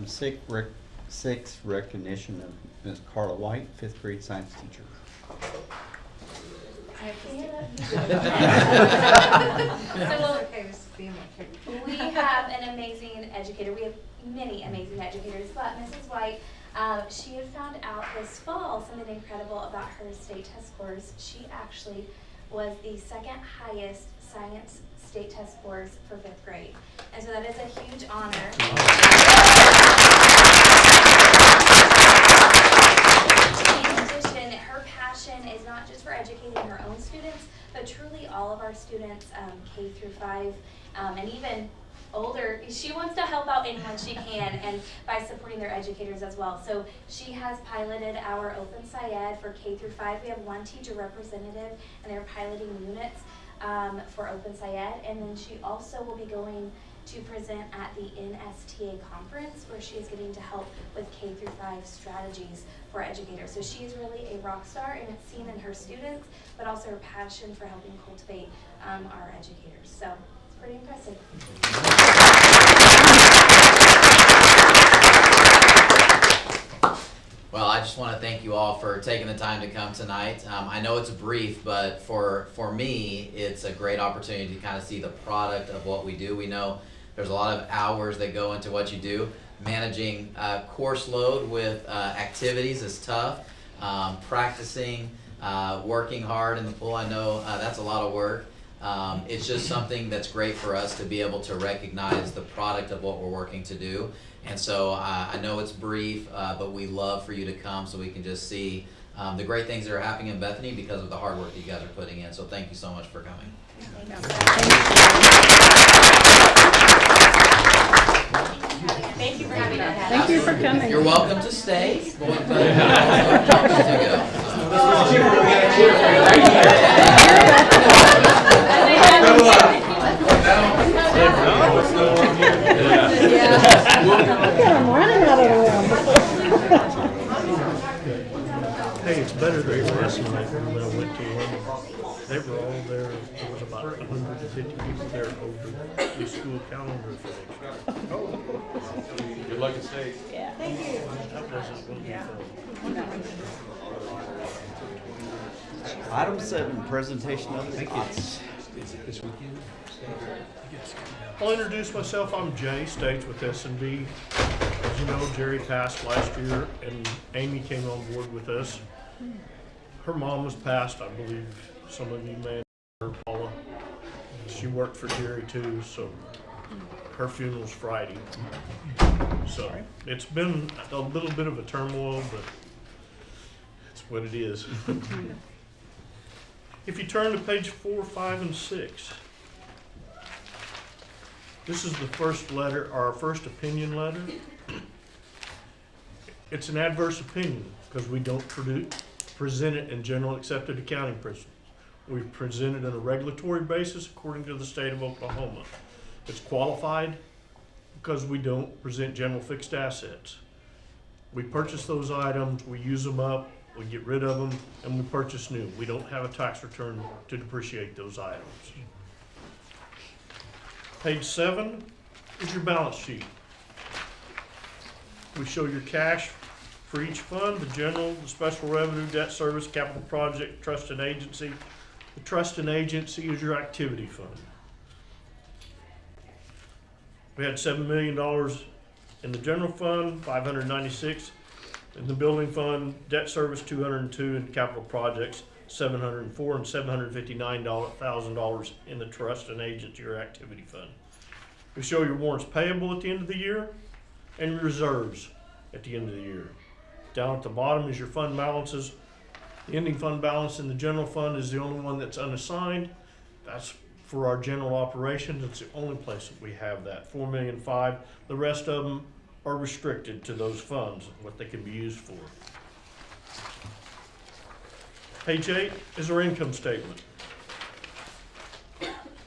Item six, recognition of Ms. Carla White, 5th grade science teacher. We have an amazing educator. We have many amazing educators, but Mrs. White, she had found out this fall something incredible about her state test scores. She actually was the second highest science state test scores for 5th grade. And so that is a huge honor. In addition, her passion is not just for educating her own students, but truly all of our students, K through 5, and even older. She wants to help out anyone she can, and by supporting their educators as well. So she has piloted our Open SciEd for K through 5. We have one teacher representative, and they're piloting units for Open SciEd. And then she also will be going to present at the NSTA conference, where she is getting to help with K through 5 strategies for educators. So she is really a rock star, and it's seen in her students, but also her passion for helping cultivate our educators. So it's pretty impressive. Well, I just want to thank you all for taking the time to come tonight. I know it's brief, but for me, it's a great opportunity to kind of see the product of what we do. We know there's a lot of hours that go into what you do. Managing course load with activities is tough. Practicing, working hard in the pool, I know that's a lot of work. It's just something that's great for us to be able to recognize the product of what we're working to do. And so I know it's brief, but we love for you to come so we can just see the great things that are happening in Bethany because of the hard work that you guys are putting in. So thank you so much for coming. Thank you for having us. Thank you for coming. You're welcome to stay. I'm running out of the room. Hey, it's better than last night when I went to London. They were all there. There was about 150 people there over the school calendar for next year. Good luck and stay. Yeah. That wasn't going to be fun. Item 7, presentation of the thoughts. This weekend? I'll introduce myself. I'm Jay States with S&B. As you know, Jerry passed last year, and Amy came on board with us. Her mom was passed, I believe some of you may know her, Paula. She worked for Jerry too, so her funeral's Friday. So it's been a little bit of a turmoil, but it's what it is. If you turn to page 4, 5, and 6, this is the first letter, our first opinion letter. It's an adverse opinion because we don't present it in general accepted accounting principles. We present it on a regulatory basis according to the state of Oklahoma. It's qualified because we don't present general fixed assets. We purchase those items, we use them up, we get rid of them, and we purchase new. We don't have a tax return to depreciate those items. Page 7 is your balance sheet. We show your cash for each fund: the general, the special revenue, debt service, capital project, trust and agency. The trust and agency is your activity fund. We had $7 million in the general fund, $596 in the building fund, debt service $202, and capital projects $704, and $759,000 in the trust and agency or activity fund. We show your warrants payable at the end of the year and your reserves at the end of the year. Down at the bottom is your fund balances. The ending fund balance in the general fund is the only one that's unassigned. That's for our general operations. It's the only place that we have that, $4.5 million. The rest of them are restricted to those funds, what they can be used for. Page 8 is our income statement.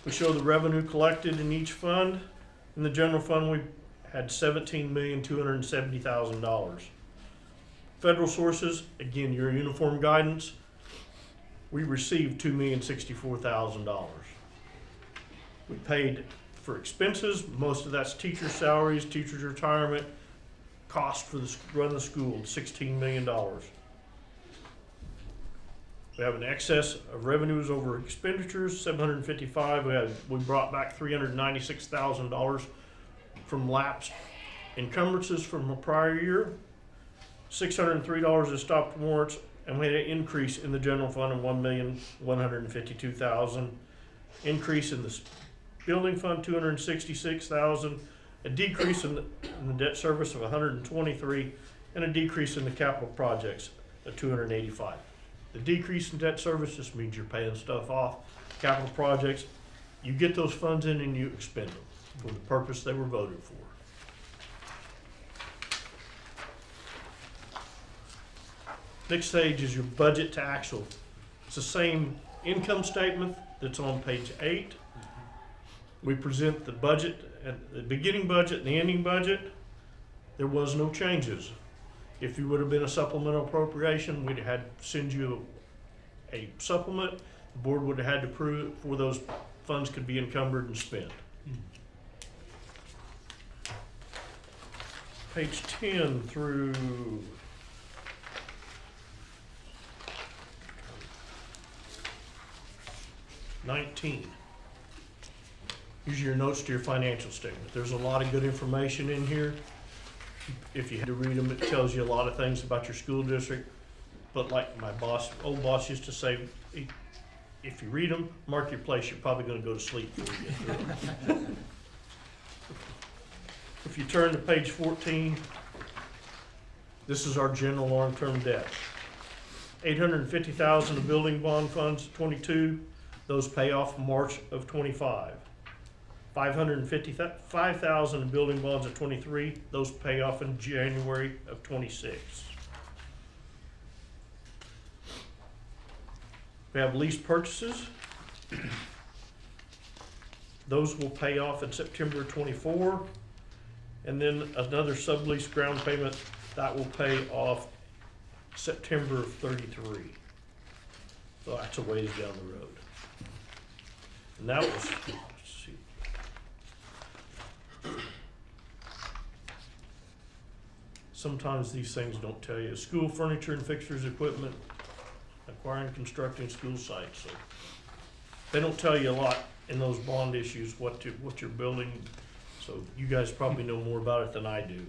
We show the revenue collected in each fund. In the general fund, we had $17,270,000. Federal sources, again, your uniform guidance, we received $2,064,000. We paid for expenses. Most of that's teacher salaries, teachers' retirement, cost for the run the school, $16 million. We have an excess of revenues over expenditures, 755. We brought back $396,000 from lapsed encumbrances from a prior year. $603 in stopped warrants, and we had an increase in the general fund of $1,152,000. Increase in the building fund, $266,000. A decrease in the debt service of $123,000, and a decrease in the capital projects of $285,000. The decrease in debt service just means you're paying stuff off. Capital projects, you get those funds in and you expend them for the purpose they were voted for. Next stage is your budget to actual. It's the same income statement that's on page 8. We present the budget, at the beginning budget and the ending budget. There was no changes. If you would have been a supplemental appropriation, we'd have had to send you a supplement. The board would have had to approve it before those funds could be encumbered and spent. Page 10 through 19. Use your notes to your financial statement. There's a lot of good information in here. If you had to read them, it tells you a lot of things about your school district. But like my old boss used to say, if you read them, mark your place, you're probably going to go to sleep before you get through them. If you turn to page 14, this is our general long-term debt. $850,000 of building bond funds, 22. Those pay off March of 25. $555,000 in building bonds of 23. Those pay off in January of 26. We have lease purchases. Those will pay off in September 24. And then another sublease ground payment that will pay off September of 33. So that's a ways down the road. And that was, let's see. Sometimes these things don't tell you. School furniture and fixtures, equipment, acquiring, constructing school sites. So they don't tell you a lot in those bond issues what you're building. So you guys probably know more about it than I do.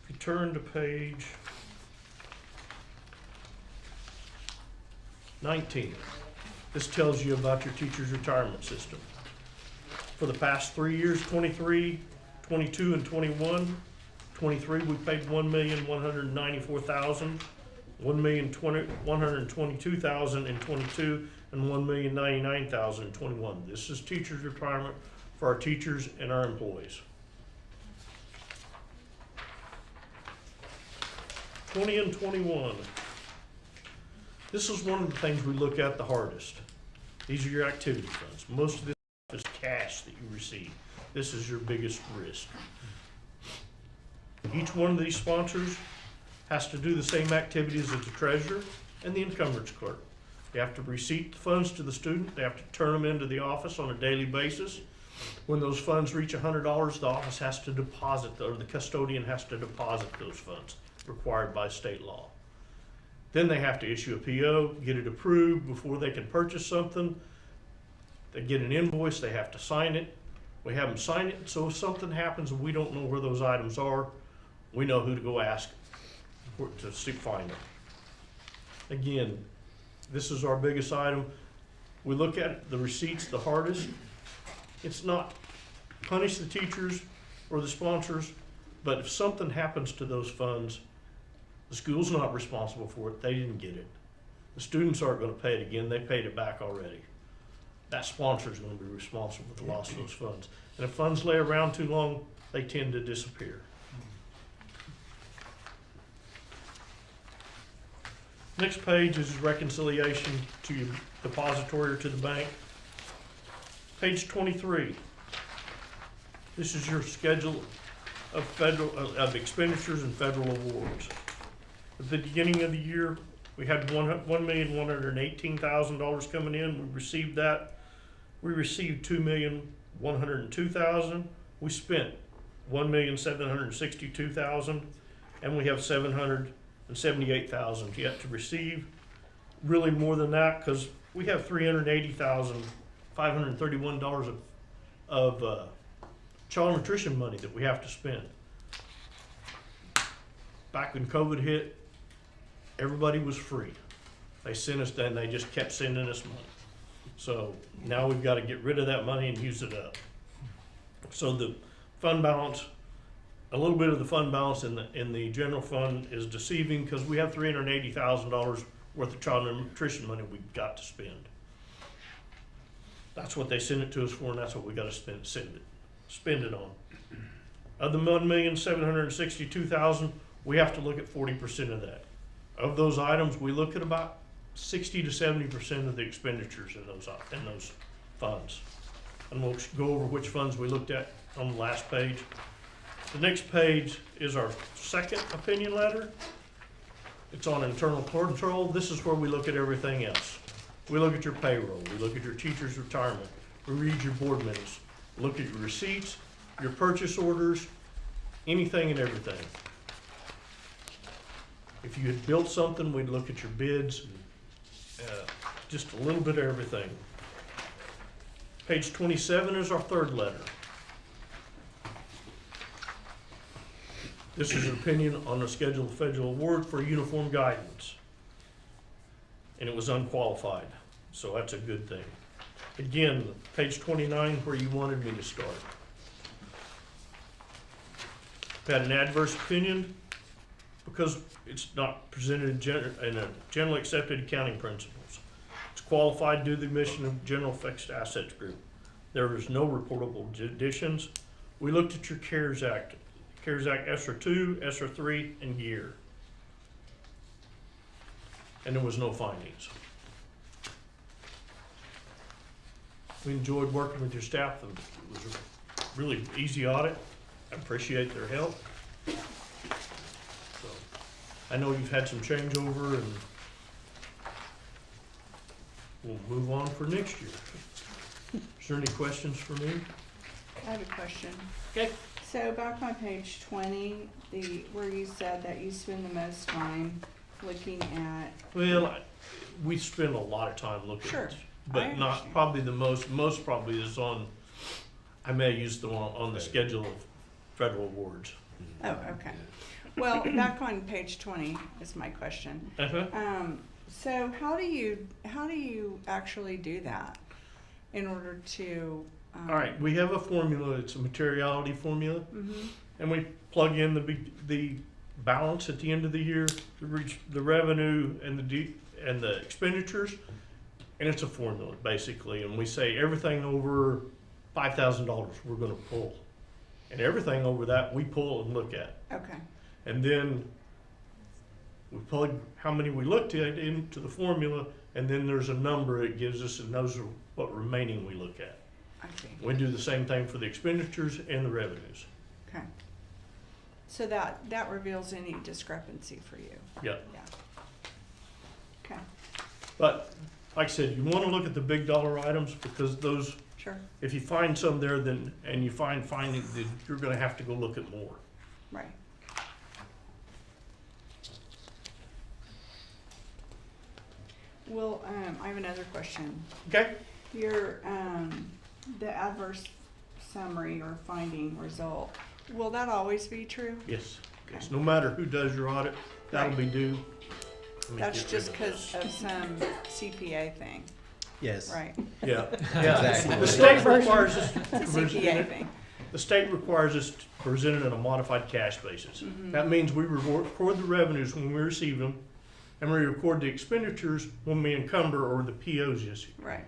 If you turn to page 19, this tells you about your teacher's retirement system. For the past 3 years, 23, 22, and 21, 23, we paid $1,194,000, $1,122,000 in 22, and $1,099,000 in 21. This is teacher's retirement for our teachers and our employees. 20 and 21. This is one of the things we look at the hardest. These are your activity funds. Most of this is cash that you receive. This is your biggest risk. Each one of these sponsors has to do the same activities as the treasurer and the encumbrance clerk. They have to receipt the funds to the student. They have to turn them into the office on a daily basis. When those funds reach $100, the office has to deposit, or the custodian has to deposit those funds, required by state law. Then they have to issue a PO, get it approved before they can purchase something. They get an invoice, they have to sign it. We have them sign it, so if something happens and we don't know where those items are, we know who to go ask to find them. Again, this is our biggest item. We look at the receipts the hardest. It's not punish the teachers or the sponsors, but if something happens to those funds, the school's not responsible for it. They didn't get it. The students aren't going to pay it again. They paid it back already. That sponsor is going to be responsible for the loss of those funds. And if funds lay around too long, they tend to disappear. Next page is reconciliation to your depository or to the bank. Page 23. This is your schedule of expenditures and federal awards. At the beginning of the year, we had $1,118,000 coming in. We received that. We received $2,102,000. We spent $1,762,000, and we have $778,000 yet to receive. Really more than that, because we have $380,531 of child nutrition money that we have to spend. Back when COVID hit, everybody was free. They sent us, then they just kept sending us money. So now we've got to get rid of that money and use it up. So the fund balance, a little bit of the fund balance in the general fund is deceiving, because we have $380,000 worth of child nutrition money we've got to spend. That's what they send it to us for, and that's what we got to spend it on. Of the $1,762,000, we have to look at 40% of that. Of those items, we look at about 60 to 70% of the expenditures in those funds. And we'll go over which funds we looked at on the last page. The next page is our second opinion letter. It's on internal control. This is where we look at everything else. We look at your payroll, we look at your teacher's retirement, we read your board minutes, look at your receipts, your purchase orders, anything and everything. If you had built something, we'd look at your bids, just a little bit of everything. Page 27 is our third letter. This is an opinion on the schedule of federal award for uniform guidance. And it was unqualified, so that's a good thing. Again, page 29, where you wanted me to start. Had an adverse opinion because it's not presented in a generally accepted accounting principles. It's qualified due to the mission of General Fixed Assets Group. There is no reportable additions. We looked at your CARES Act ESSER 2, ESSER 3, and gear. And there was no findings. We enjoyed working with your staff. It was a really easy audit. I appreciate their help. So, I know you've had some changeover, and we'll move on for next year. Is there any questions for me? I have a question. Okay. So back on page 20, where you said that you spend the most time looking at. Well, we spend a lot of time looking Sure, at it, but I not understand. probably the most probably is on, I may use the one on the schedule of federal awards. Oh, okay. Well, back on page 20 is my question. Uh-huh. So how do you actually do that in order to? All right, we have a formula. It's a materiality formula, Mhm. and we plug in the balance at the end of the year to reach the revenue and the expenditures, and it's a formula basically. And we say everything over $5,000 we're going to pull, and everything over that we pull and look at. Okay. And then we plug how many we looked at into the formula, and then there's a number it gives us, and those are what remaining we look at. I see. We do the same thing for the expenditures and the revenues. Okay. So that reveals any discrepancy for you. Yeah. Yeah. Okay. But like I said, you want to look at the big dollar items, because those, Sure. if you find some there, and you find findings, then you're going to have to go look at more. Right. Well, I have another question. Okay. Your, the adverse summary or finding result, will that always be true? Yes. Okay. Yes. No matter who does your audit, that'll Right. be due. Let me That's get just rid of because this. of some CPA thing, Yes. right? Yeah. Exactly. The state requires us to It's a present CPA it. thing. The state requires us to present it on a modified cash basis. Mhm. That means we record the revenues when we receive them, and we record the expenditures when we encumber or the POs issue. Right.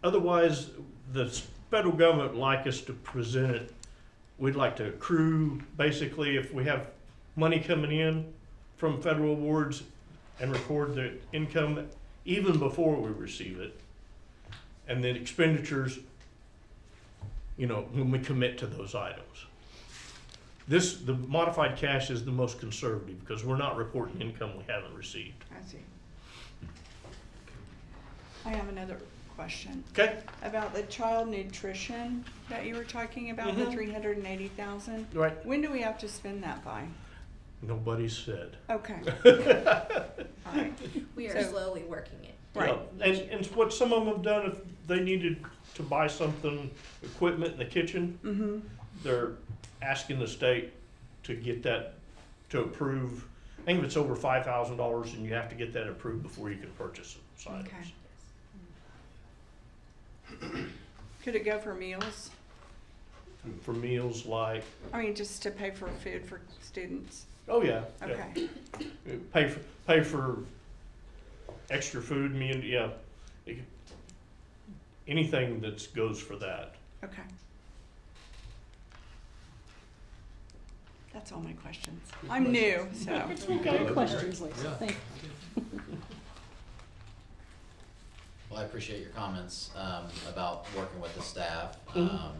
Otherwise, the federal government would like us to present it, we'd like to accrue, basically, if we have money coming in from federal awards, and record the income even before we receive it. And then expenditures, when we commit to those items. The modified cash is the most conservative, because we're not reporting income we haven't received. I see. I have another question. Okay, About the child nutrition that you were talking about, the Mhm. 380,000. right, When do we have to spend that by? nobody said. Okay. All right. We are So- slowly working it. Right. Yeah, and what some of them have done, if they needed to buy something, equipment in the kitchen, Mm-hmm. they're asking the state to get that, to approve. I think if it's over $5,000, and you have to get that approved before you can purchase it, items. Okay. Could it go for meals? For meals like, I mean, just to pay for food for students? oh yeah, yeah. Okay. Pay for extra food, yeah. It could- Anything that goes for that. Okay. That's all my questions. I'm new, so. Good questions, Lisa. Yeah. Thank Well, I appreciate your comments about working with the staff. Mhm.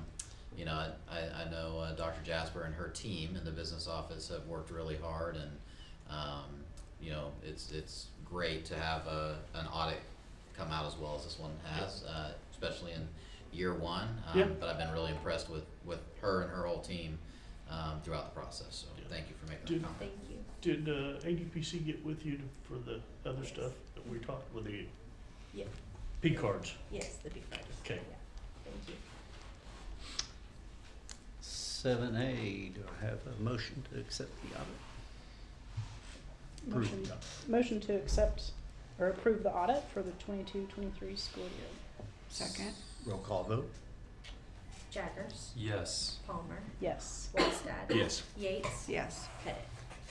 You know, I know Dr. Jasper and her team in the business office have worked really hard, and you know, it's great to have an audit come out as well as this one has, especially in year one. Yeah. But I've been really impressed with her and her whole team throughout the process. So Yeah. thank you for making Did- that comment. Thank you. Did ADPC get with you for the other stuff that we talked with the Yeah. P cards? Yes, the big cards. Okay. Yeah. Thank you. 7A, do I have a motion to accept the audit? you. Motion to accept or approve the audit for the 22-23 school year. Second. Roll call vote? Jaggers, Yes. Palmer, Yes. Wallstad. Yes. Yates, Yes. Pettit.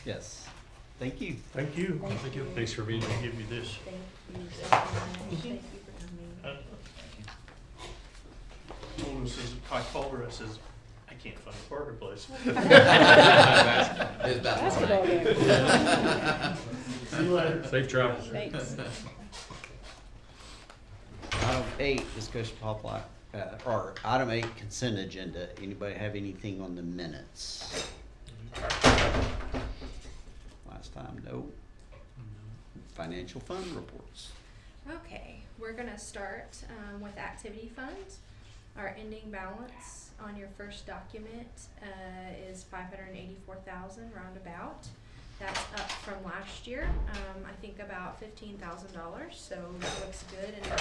Yes. Thank you. Thank you. Thank you. Thanks for being I'll here. give you this. Thank you so much. Thank you for coming. Told us as I called her, I says, I can't find a Parker place. It was Basketball game. See you later. Safe travels. Thanks. Item 8, discussion possible, or item 8, consent agenda. Anybody have anything on the minutes? Last time, no. Financial fund reports. Okay, we're gonna start with activity fund. Our ending balance on your first document is 584,000 roundabout. That's up from last year, I think about $15,000, so that looks good. And I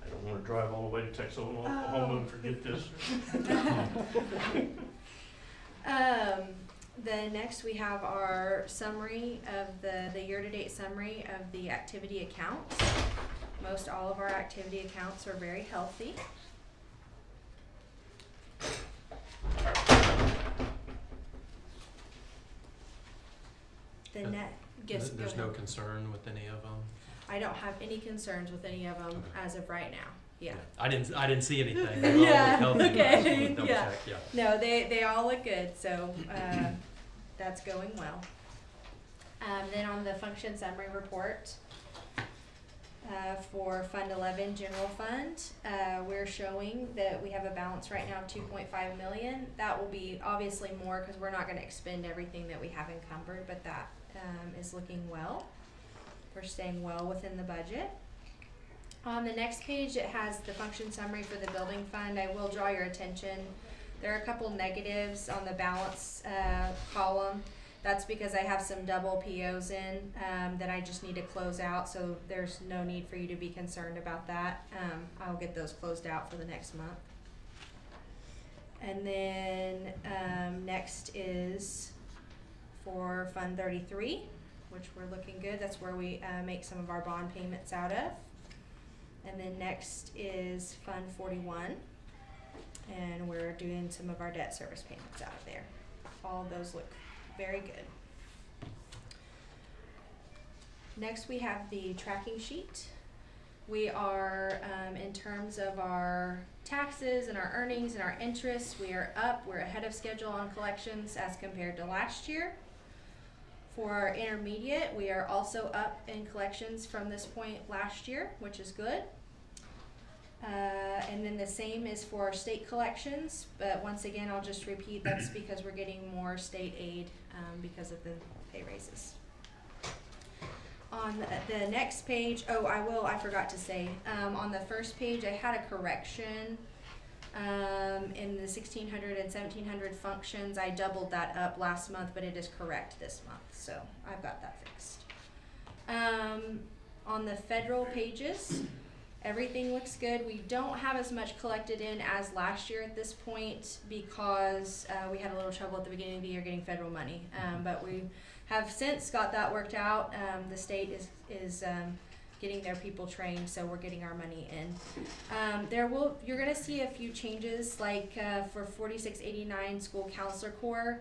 don't wanna drive all the way to Texas home and forget this. Then next we have our summary of the year-to-date summary of the activity accounts. Most all of our activity accounts are very healthy. The net, guess, go There's no ahead. concern with any of them? I don't have any concerns with any of them Okay. as of right now, yeah. I didn't see anything. They all Yeah, look healthy. I just okay, wanted to double yeah. check, yeah. No, they all look good, so, that's going well. Then on the function summary report, for Fund 11 General Fund, we're showing that we have a balance right now of 2.5 million. That will be obviously more because we're not gonna expend everything that we have encumbered, but that, is looking well. We're staying well within the budget. On the next page, it has the function summary for the building fund. I will draw your attention. There are a couple negatives on the balance, column. That's because I have some double POs in, that I just need to close out, so there's no need for you to be concerned about that. I'll get those closed out for the next month. And then, next is for Fund 33, which we're looking good. That's where we, make some of our bond payments out of. And then next is Fund 41, and we're doing some of our debt service payments out of there. All of those look very good. Next, we have the tracking sheet. We are, in terms of our taxes and our earnings and our interest, we are up. We're ahead of schedule on collections as compared to last year. For our intermediate, we are also up in collections from this point last year, which is good. And then the same is for our state collections, but once again, I'll just repeat, that's because we're getting more state aid, because of the pay raises. On the next page, I forgot to say, on the first page, I had a correction. In the 1600 and 1700 functions, I doubled that up last month, but it is correct this month, so I've got that fixed. On the federal pages, everything looks good. We don't have as much collected in as last year at this point because we had a little trouble at the beginning of the year getting federal money, but we have since got that worked out. The state is getting their people trained, so we're getting our money in. You're gonna see a few changes, like for 4689 School Counselor Corps.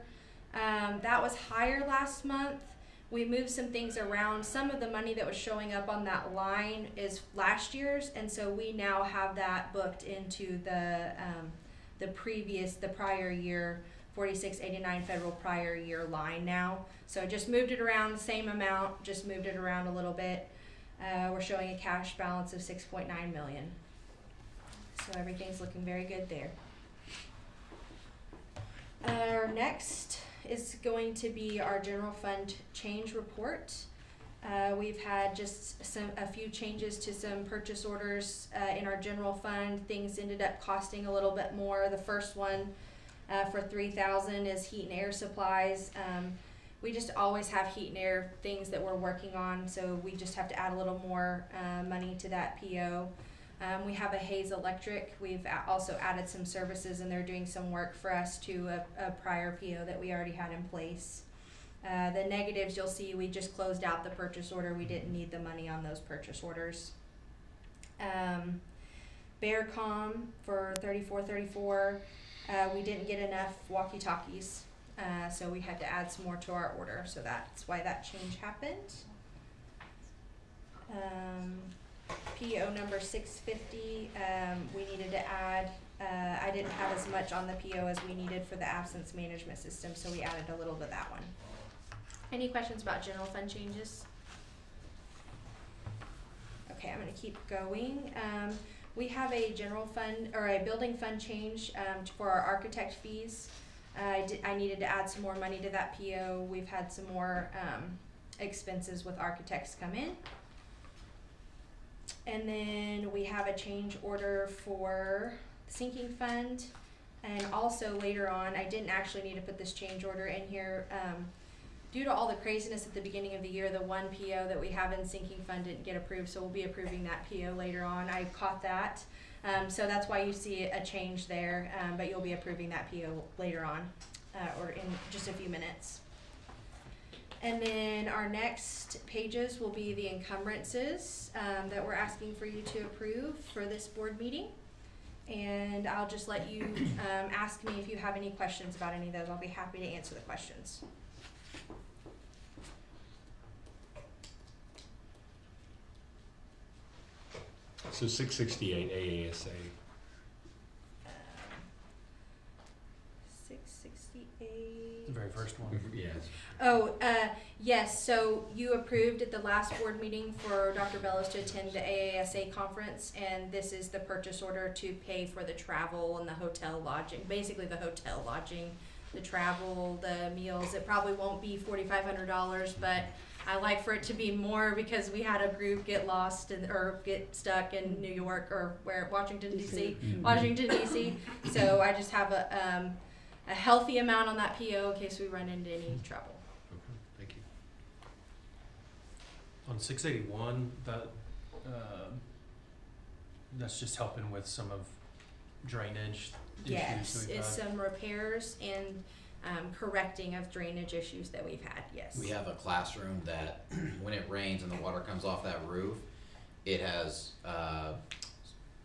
That was higher last month. We moved some things around. Some of the money that was showing up on that line is last year's, and so we now have that booked into the prior year 4689 federal prior year line now. So just moved it around the same amount, just moved it around a little bit. We're showing a cash balance of 6.9 million. So everything's looking very good there. Our next is going to be our general fund change report. We've had just a few changes to some purchase orders in our general fund. Things ended up costing a little bit more. The first one for $3,000 is heat and air supplies. We just always have heat and air things that we're working on, so we just have to add a little more money to that PO. We have a Hayes Electric. We've also added some services, and they're doing some work for us to a prior PO that we already had in place. The negatives, you'll see we just closed out the purchase order. We didn't need the money on those purchase orders. Bearcom for 3434, we didn't get enough walkie-talkies, so we had to add some more to our order, so that's why that change happened. PO number 650, we needed to add, I didn't have as much on the PO as we needed for the absence management system, so we added a little bit of that one. Any questions about general fund changes? Okay, I'm gonna keep going. We have a general fund, or a building fund change for our architect fees. I needed to add some more money to that PO. We've had some more expenses with architects come in. And then we have a change order for sinking fund. And also later on, I didn't actually need to put this change order in here. Due to all the craziness at the beginning of the year, the one PO that we have in sinking fund didn't get approved, so we'll be approving that PO later on. I caught that. So that's why you see a change there, but you'll be approving that PO later on, or in just a few minutes. And then our next pages will be the encumbrances that we're asking for you to approve for this board meeting. And I'll just let you ask me if you have any questions about any of those. I'll be happy to answer the questions. So 668 AASA. 668. The very first one. Yes. Oh, yes, so you approved at the last board meeting for Dr. Bellows to attend the AASA conference, and this is the purchase order to pay for the travel and the hotel lodging, basically the hotel lodging, the travel, the meals. It probably won't be $4,500, but I like for it to be more because we had a group get lost or get stuck in New York or Washington DC. Washington DC. So I just have a healthy amount on that PO in case we run into any trouble. Okay, thank you. On 681, that's just helping with some of drainage issues Yes, that we've it's had. some repairs and correcting of drainage issues that we've had, yes. We have a classroom that when it rains and the water comes off that roof, it has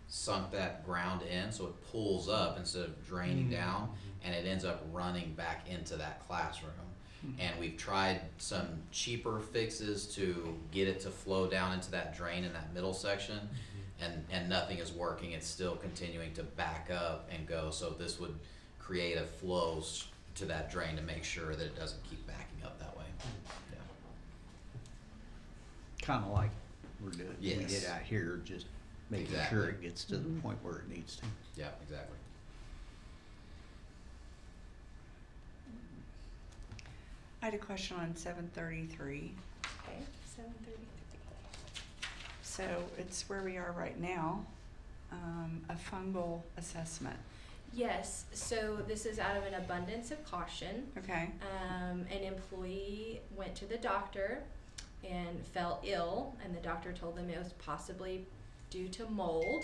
sunk that ground in, so it pulls up instead of draining down, and it ends up running back into that classroom. And we've tried some cheaper fixes to get it to flow down into that drain in that middle section, and nothing is working. It's still continuing to back up and go, so this would create a flow to that drain to make sure that it doesn't keep backing up that way. Yeah. Kinda like we're doing, we Yes. did out here, just making Exactly. sure it gets to the point where it needs to. Yeah, exactly. I had a question on 733. Okay, 733. So it's where we are right now, a fungal assessment. Yes, so this is out of an abundance of caution. Okay. An employee went to the doctor and felt ill, and the doctor told them it was possibly due to mold,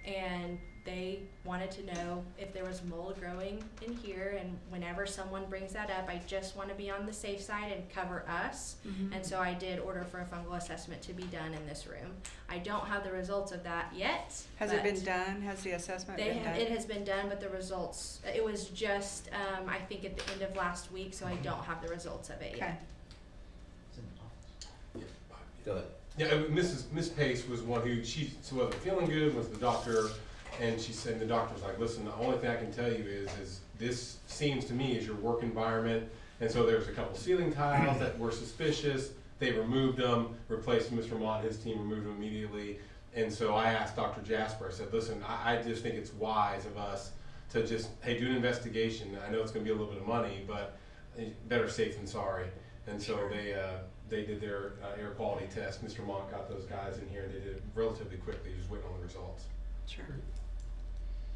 and they wanted to know if there was mold growing in here, and whenever someone brings that up, I just want to be on the safe side and cover us. Mhm. And so I did order for a fungal assessment to be done in this room. I don't have the results of that yet. Has it but been done? Has the assessment been done? it has been done, but the results, it was just, I think at the end of last week, so I don't have the results of it Okay. yet. Go ahead. Yeah, Miss Pace was one who, she wasn't feeling good, was the doctor, and she said, the doctor was like, listen, the only thing I can tell you is this seems to me is your work environment. And so there was a couple ceiling tiles that were suspicious. They removed them, replaced Mr. Vermont, his team removed them immediately. And so I asked Dr. Jasper, I said, listen, I just think it's wise of us to just, hey, do an investigation. I know it's gonna be a little bit of money, but better safe than sorry. And so they did their air quality test. Mr. Monk got those guys in here. They did it relatively quickly, just waiting on the results. Sure.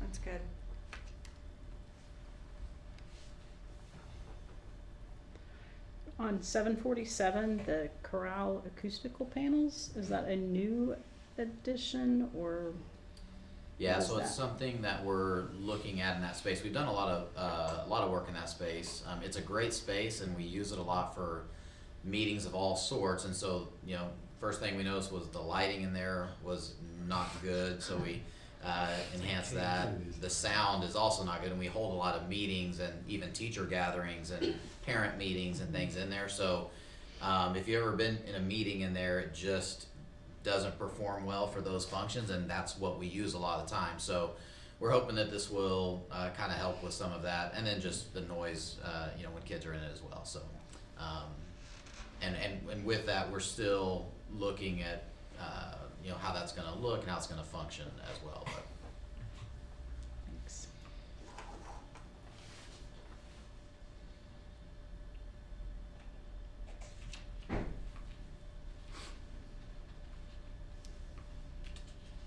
That's good. On 747, the chorale acoustical panels, is that a new addition or? Yeah, What is so it's that? something that we're looking at in that space. We've done a lot of work in that space. It's a great space, and we use it a lot for meetings of all sorts. And so, you know, first thing we noticed was the lighting in there was not good, so we enhanced that. The sound is also not good, and we hold a lot of meetings and even teacher gatherings and parent meetings and things in there. So if you've ever been in a meeting in there, it just doesn't perform well for those functions, and that's what we use a lot of the time. So we're hoping that this will kind of help with some of that, and then just the noise, you know, when kids are in it as well. So and with that, we're still looking at you know, how that's going to look and how it's going to function as well. But Thanks.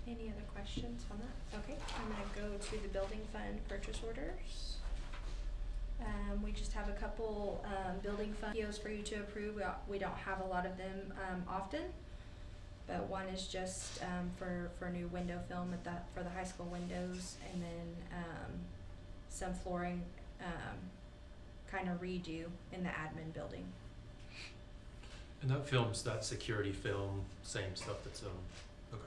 Any other questions on that? Okay, I'm gonna go to the building fund purchase orders. We just have a couple, building fund POs for you to approve. We don't have a lot of them, often. But one is just, for new window film for the high school windows, and then, some flooring, kind of redo in the admin building. And that film's that security film, same stuff that's okay.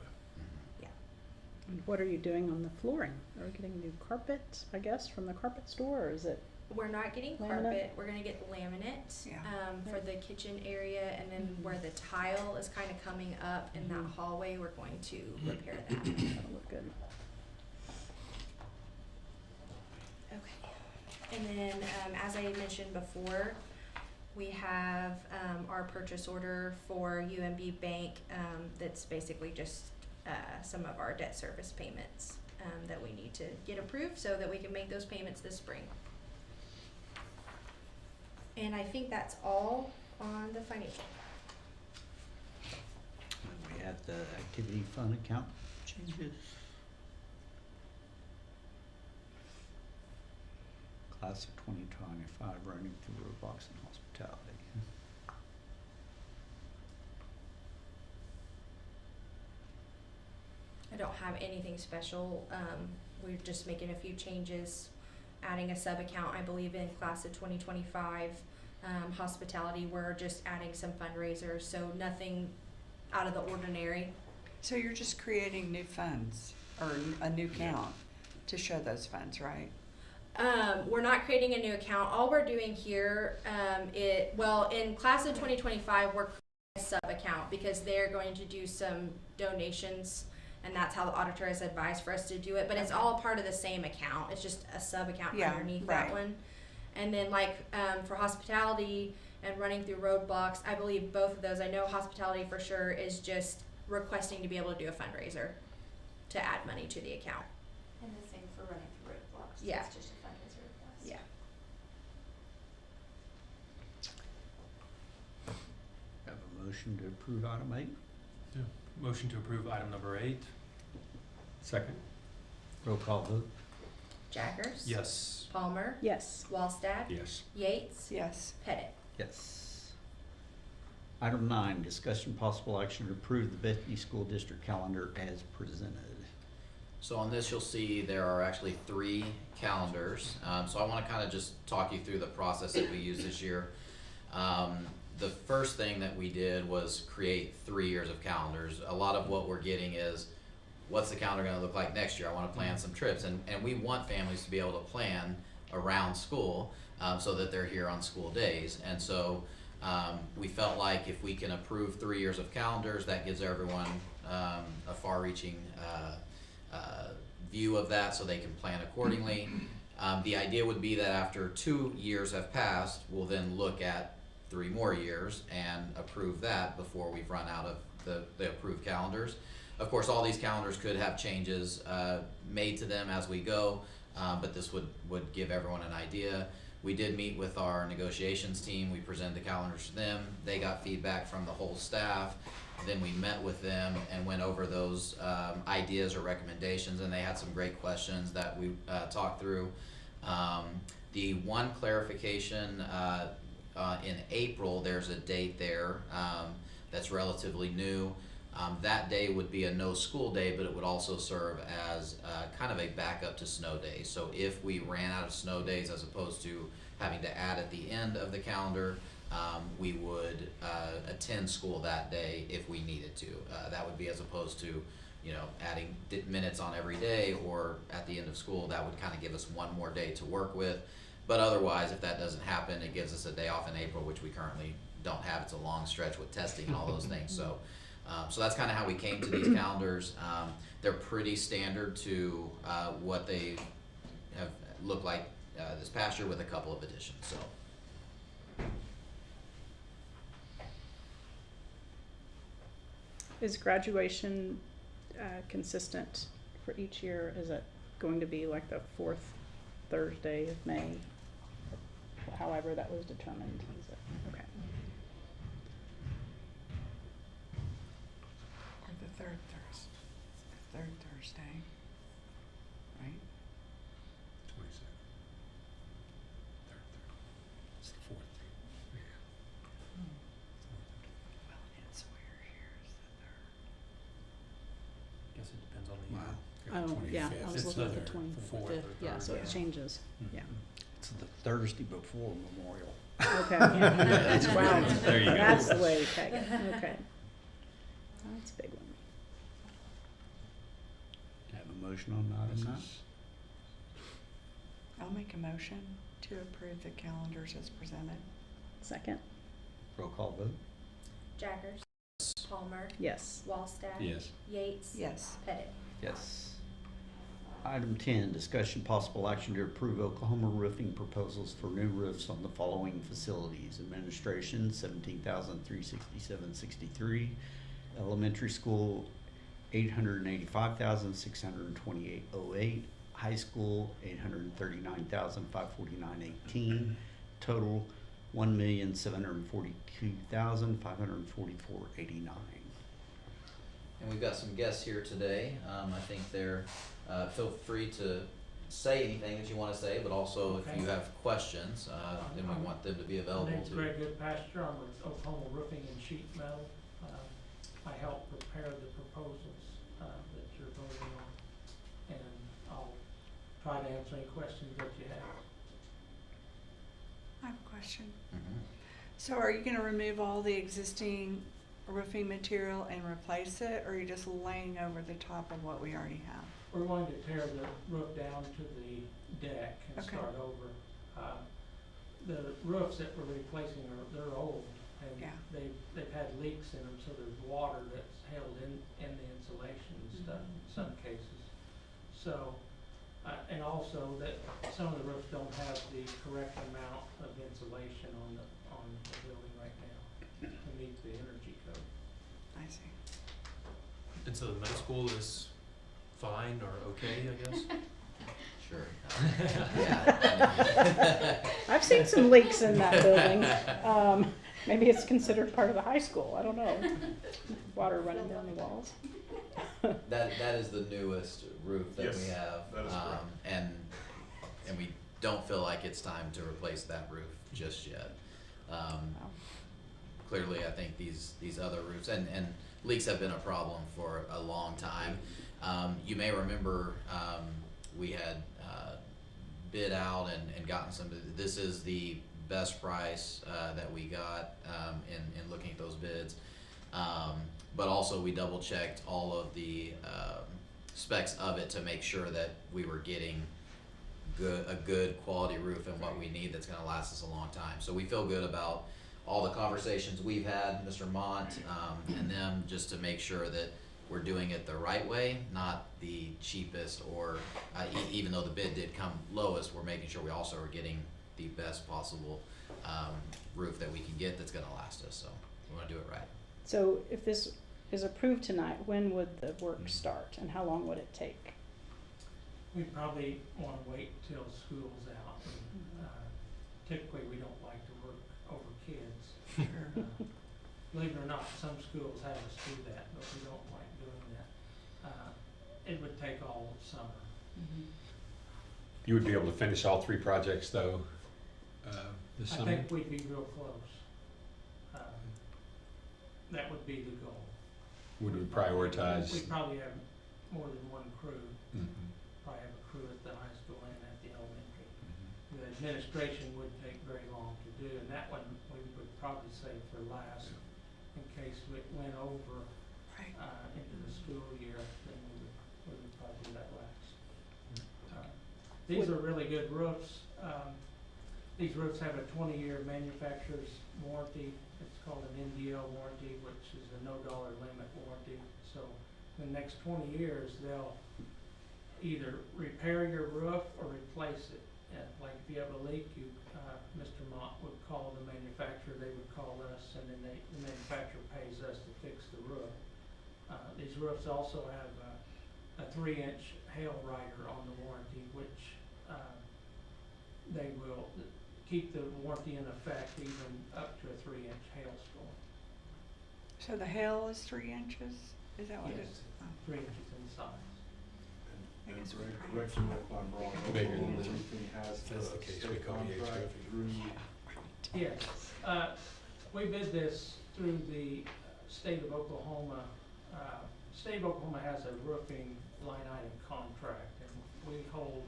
And what are you doing on the flooring? Are we getting new carpet, I guess, from the carpet store, or is it? We're not getting Laminate? Carpet, we're gonna get laminate, Yeah. for the kitchen area, and then Mhm. where the tile is kinda coming up in that Mhm. hallway, we're going to repair that. That'll look good. Okay, and then, as I mentioned before, we have, our purchase order for UMB Bank, that's basically just, some of our debt service payments, that we need to get approved so that we can make those payments this spring. And I think that's all on the financial. We had the activity fund account changes. Class of 2025 running through roadblocks and hospitality. I don't have anything special, we're just making a few changes, adding a sub-account, I believe, in class of 2025. Hospitality, we're just adding some fundraisers, so nothing out of the ordinary. So you're just creating new funds or a new account to show those funds, right? We're not creating a new account. All we're doing here, in class of 2025, we're creating a sub-account because they're going to do some donations, and that's how the auditor has advised for us to do it. But it's all part of the same account. It's just a sub-account Yeah, underneath that right. one. And then for hospitality and running through roadblocks, I believe both of those, I know hospitality for sure is just requesting to be able to do a fundraiser to add money to the account. And the same for running through roadblocks. Yeah. It's just a fundraiser request. Yeah. Have a motion to approve item 8. Yeah. Motion to approve item number 8. Second? Roll call vote. Jaggers. Yes. Palmer. Yes. Wallstad. Yes. Yates. Yes. Pettit. Yes. Item 9, discussion possible action to approve the Bethany School District calendar as presented. So on this, you'll see there are actually 3 calendars. So I want to kind of just talk you through the process that we used this year. The first thing that we did was create 3 years of calendars. A lot of what we're getting is, what's the calendar going to look like next year? I want to plan some trips. And we want families to be able to plan around school so that they're here on school days. And so we felt like if we can approve 3 years of calendars, that gives everyone a far-reaching view of that so they can plan accordingly. The idea would be that after 2 years have passed, we'll then look at 3 more years and approve that before we've run out of the approved calendars. Of course, all these calendars could have changes made to them as we go, but this would give everyone an idea. We did meet with our negotiations team. We presented the calendars to them. They got feedback from the whole staff. Then we met with them and went over those ideas or recommendations, and they had some great questions that we talked through. The one clarification, in April, there's a date there that's relatively new. That day would be a no school day, but it would also serve as kind of a backup to snow days. So if we ran out of snow days, as opposed to having to add at the end of the calendar, we would attend school that day if we needed to. That would be as opposed to, you know, adding minutes on every day, or at the end of school. That would kind of give us one more day to work with. But otherwise, if that doesn't happen, it gives us a day off in April, which we currently don't have. It's a long stretch with testing and all those things. So that's kind of how we came to these calendars. They're pretty standard to what they have looked like this past year, with a couple of additions. So. Is graduation consistent for each year? Is it going to be like the 4th Thursday of May? However that was determined. Is it? Okay. Or the third Thursday, right? 22nd. It's the 4th. Well, it's where here's the Guess it depends on the year. Wow. Oh, yeah, I was It's looking at the the 25th. 4th or Yeah, so 3rd, it yeah. changes. Yeah. It's the Thursday before Memorial. Okay. Yeah. Wow. There you go. That's the way to peg it. Okay. That's a big one. Have a motion on item 9? I'll make a motion to approve the calendars as presented. Second? Roll call vote. Jaggers. Palmer. Yes. Wallstad. Yes. Yates. Yes. Pettit. Yes. Item 10, discussion possible action to approve Oklahoma roofing proposals for new roofs on the following facilities. Administration, $17,367.63. Elementary school, $885,628.08. High school, $839,549.18. Total, $1,742,544.89. And we've got some guests here today. I think they're, feel free to say anything that you want to say, but also if you have questions, then we want them to be My available name's to. Greg Goodpasture. I'm with Oklahoma Roofing and Sheet Metal. I help prepare the proposals that you're voting on, and I'll try to answer any questions that you have. I have a question. Mhm. So are you gonna remove all the existing roofing material and replace it, or are you just laying over the top of what we already have? We're going to tear the roof down to the deck and Okay. start over. The roofs that we're replacing they're old, and Yeah. they've had leaks in them, so there's water that's held in the insulation and stuff in some cases. So, and also that some of the roofs don't have the correct amount of insulation on the building right now to meet the energy code. I see. And so the middle school is fine or okay, I guess? Sure. Yeah. I've seen some leaks in that building. Maybe it's considered part of the high school, I don't know. Water running down the walls. That is the newest roof that Yes, we have. that is correct. And we don't feel like it's time to replace that roof just yet. Wow. Clearly, I think these other roofs, and leaks have been a problem for a long time. You may remember, we had, bid out and gotten some, this is the best price, that we got, in looking at those bids. But also we double checked all of the, specs of it to make sure that we were getting a good quality roof and what we need that's gonna last us a long time. So we feel good about all the conversations we've had, Mr. Mont, and them, just to make sure that we're doing it the right way, not the cheapest, or, even though the bid did come lowest, we're making sure we also are getting the best possible, roof that we can get that's gonna last us, so we wanna do it right. So if this is approved tonight, when would the work start and how long would it take? We probably wanna wait till school's out. Typically, we don't like to work over kids. Believe it or not, some schools have us do that, but we don't like doing that. It would take all of summer. You would be able to finish all 3 projects though, this I summer? think we'd be real close. That would be the goal. Would we prioritize? We probably have more than one crew. Mhm. Probably have a crew at the high school and at the elementary. Mhm. The administration would take very long to do, and that one we would probably save for last in case it went over Right. into the school year, then we would probably do that last. These are really good roofs. These roofs have a 20-year manufacturer's warranty. It's called an NDL warranty, which is a no dollar limit warranty. So in the next 20 years, they'll either repair your roof or replace it. And like if you have a leak, Mr. Mott would call the manufacturer, they would call us, and then the manufacturer pays us to fix the roof. These roofs also have a 3-inch hail rider on the warranty, which they will keep the warranty in effect even up to a 3-inch hailstorm. So the hail is 3 inches? Is that what it is? Yes, 3 inches in size. I guess we And agree. correct me if I'm wrong, Bigger than Oklahoma that. Roofing has If that's the the case, we state call the contract HRF. through, Yes, we bid this through the state of Oklahoma. State of Oklahoma has a roofing line item contract, and we hold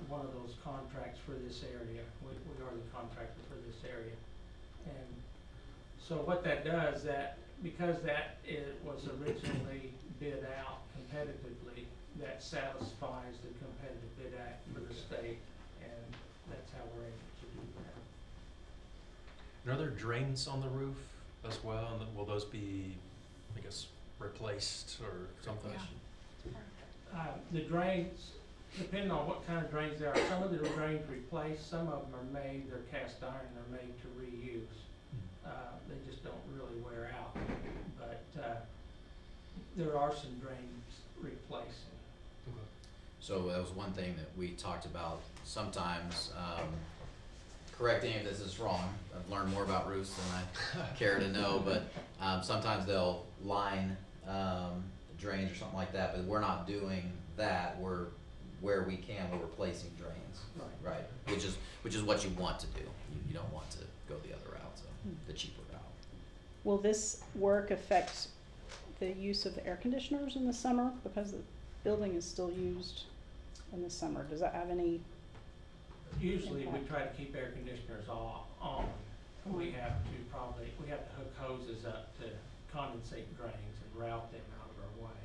one of those contracts for this area. We are the contractor for this area. And so what that does, that because that it was originally bid out competitively, that satisfies the competitive bid act for the state, and that's how we're able to do that. And are there drains on the roof as well, and will those be, I guess, replaced or something? The drains, depending on what kind of drains they are, some of the drains replaced, some of them are made, they're cast iron, they're made to reuse. They just don't really wear out, but, there are some drains replacing. So that was one thing that we talked about sometimes, correct me if this is wrong, I've learned more about roofs than I care to know, but, sometimes they'll line, drains or something like that, but we're not doing that, where we can, we're replacing drains. Right. Right, which is what you want to do, you don't want to go the other route, so, the cheaper route. Will this work affect the use of the air conditioners in the summer? Because the building is still used in the summer. Does that have any? Usually, we impact? try to keep air conditioners on. We have to hook hoses up to condensate drains and route them out of our way.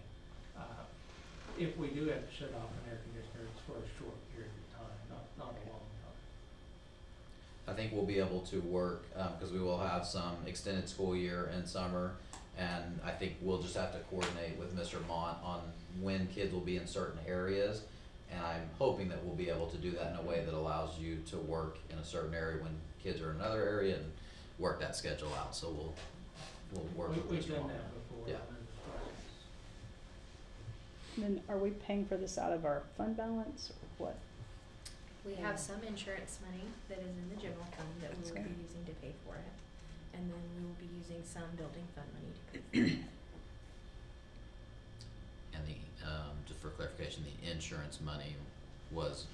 If we do have to shut off an air conditioner, it's for a short period of time, not a long time. I think we'll be able to work, cause we will have some extended school year in summer, and I think we'll just have to coordinate with Mr. Mont on when kids will be in certain areas. And I'm hoping that we'll be able to do that in a way that allows you to work in a certain area when kids are in another area and work that schedule out, so we'll work with We've Mr. done Mont. that before. Yeah. under the process. And then are we paying for this out of our fund balance or what? We have some insurance money that is in the general fund that we That's will be good. using to pay for it. and then we will be using some building fund money to pay for that. And the, just for clarification, the insurance money was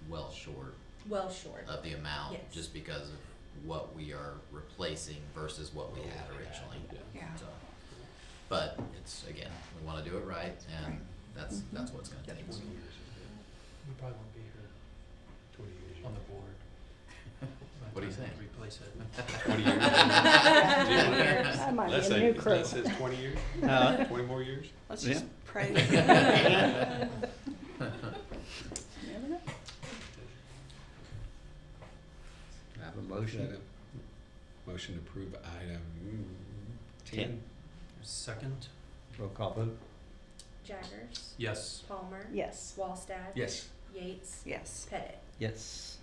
well short Well short. of the amount, Yes. just because of what we are replacing versus what we had originally. Yeah. So, but it's, again, we wanna do it right, and that's what it's gonna take. So, We probably won't be here 20 years. on the board. What are you saying? Replace it. 20 years. That might Let's be a say, new crew. that says 20 years, 20 more years? Let's Yeah. just pray. Never know. I have a Is motion. that a motion to approve item 10? Second? Roll call vote. Jaggers, Yes. Palmer, Yes. Wallstad. Yes. Yates, Yes. Pettit. Yes.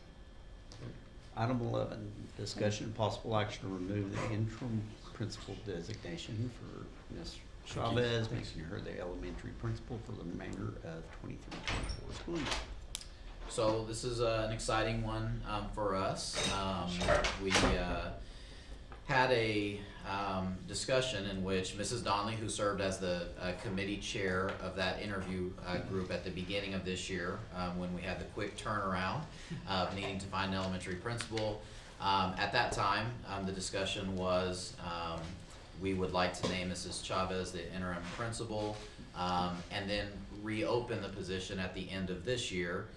Item 11, discussion and possible action to remove the interim principal designation for Ms. Chavez, making her the elementary principal for the remainder of 23-24 school year. So this is an exciting one for us. We had a discussion in which Mrs. Donnelly, who served as the committee chair of that interview group at the beginning of this year, when we had the quick turnaround of needing to find an elementary principal. At that time, the discussion was we would like to name Mrs. Chavez the interim principal, and then reopen the position at the end of this year,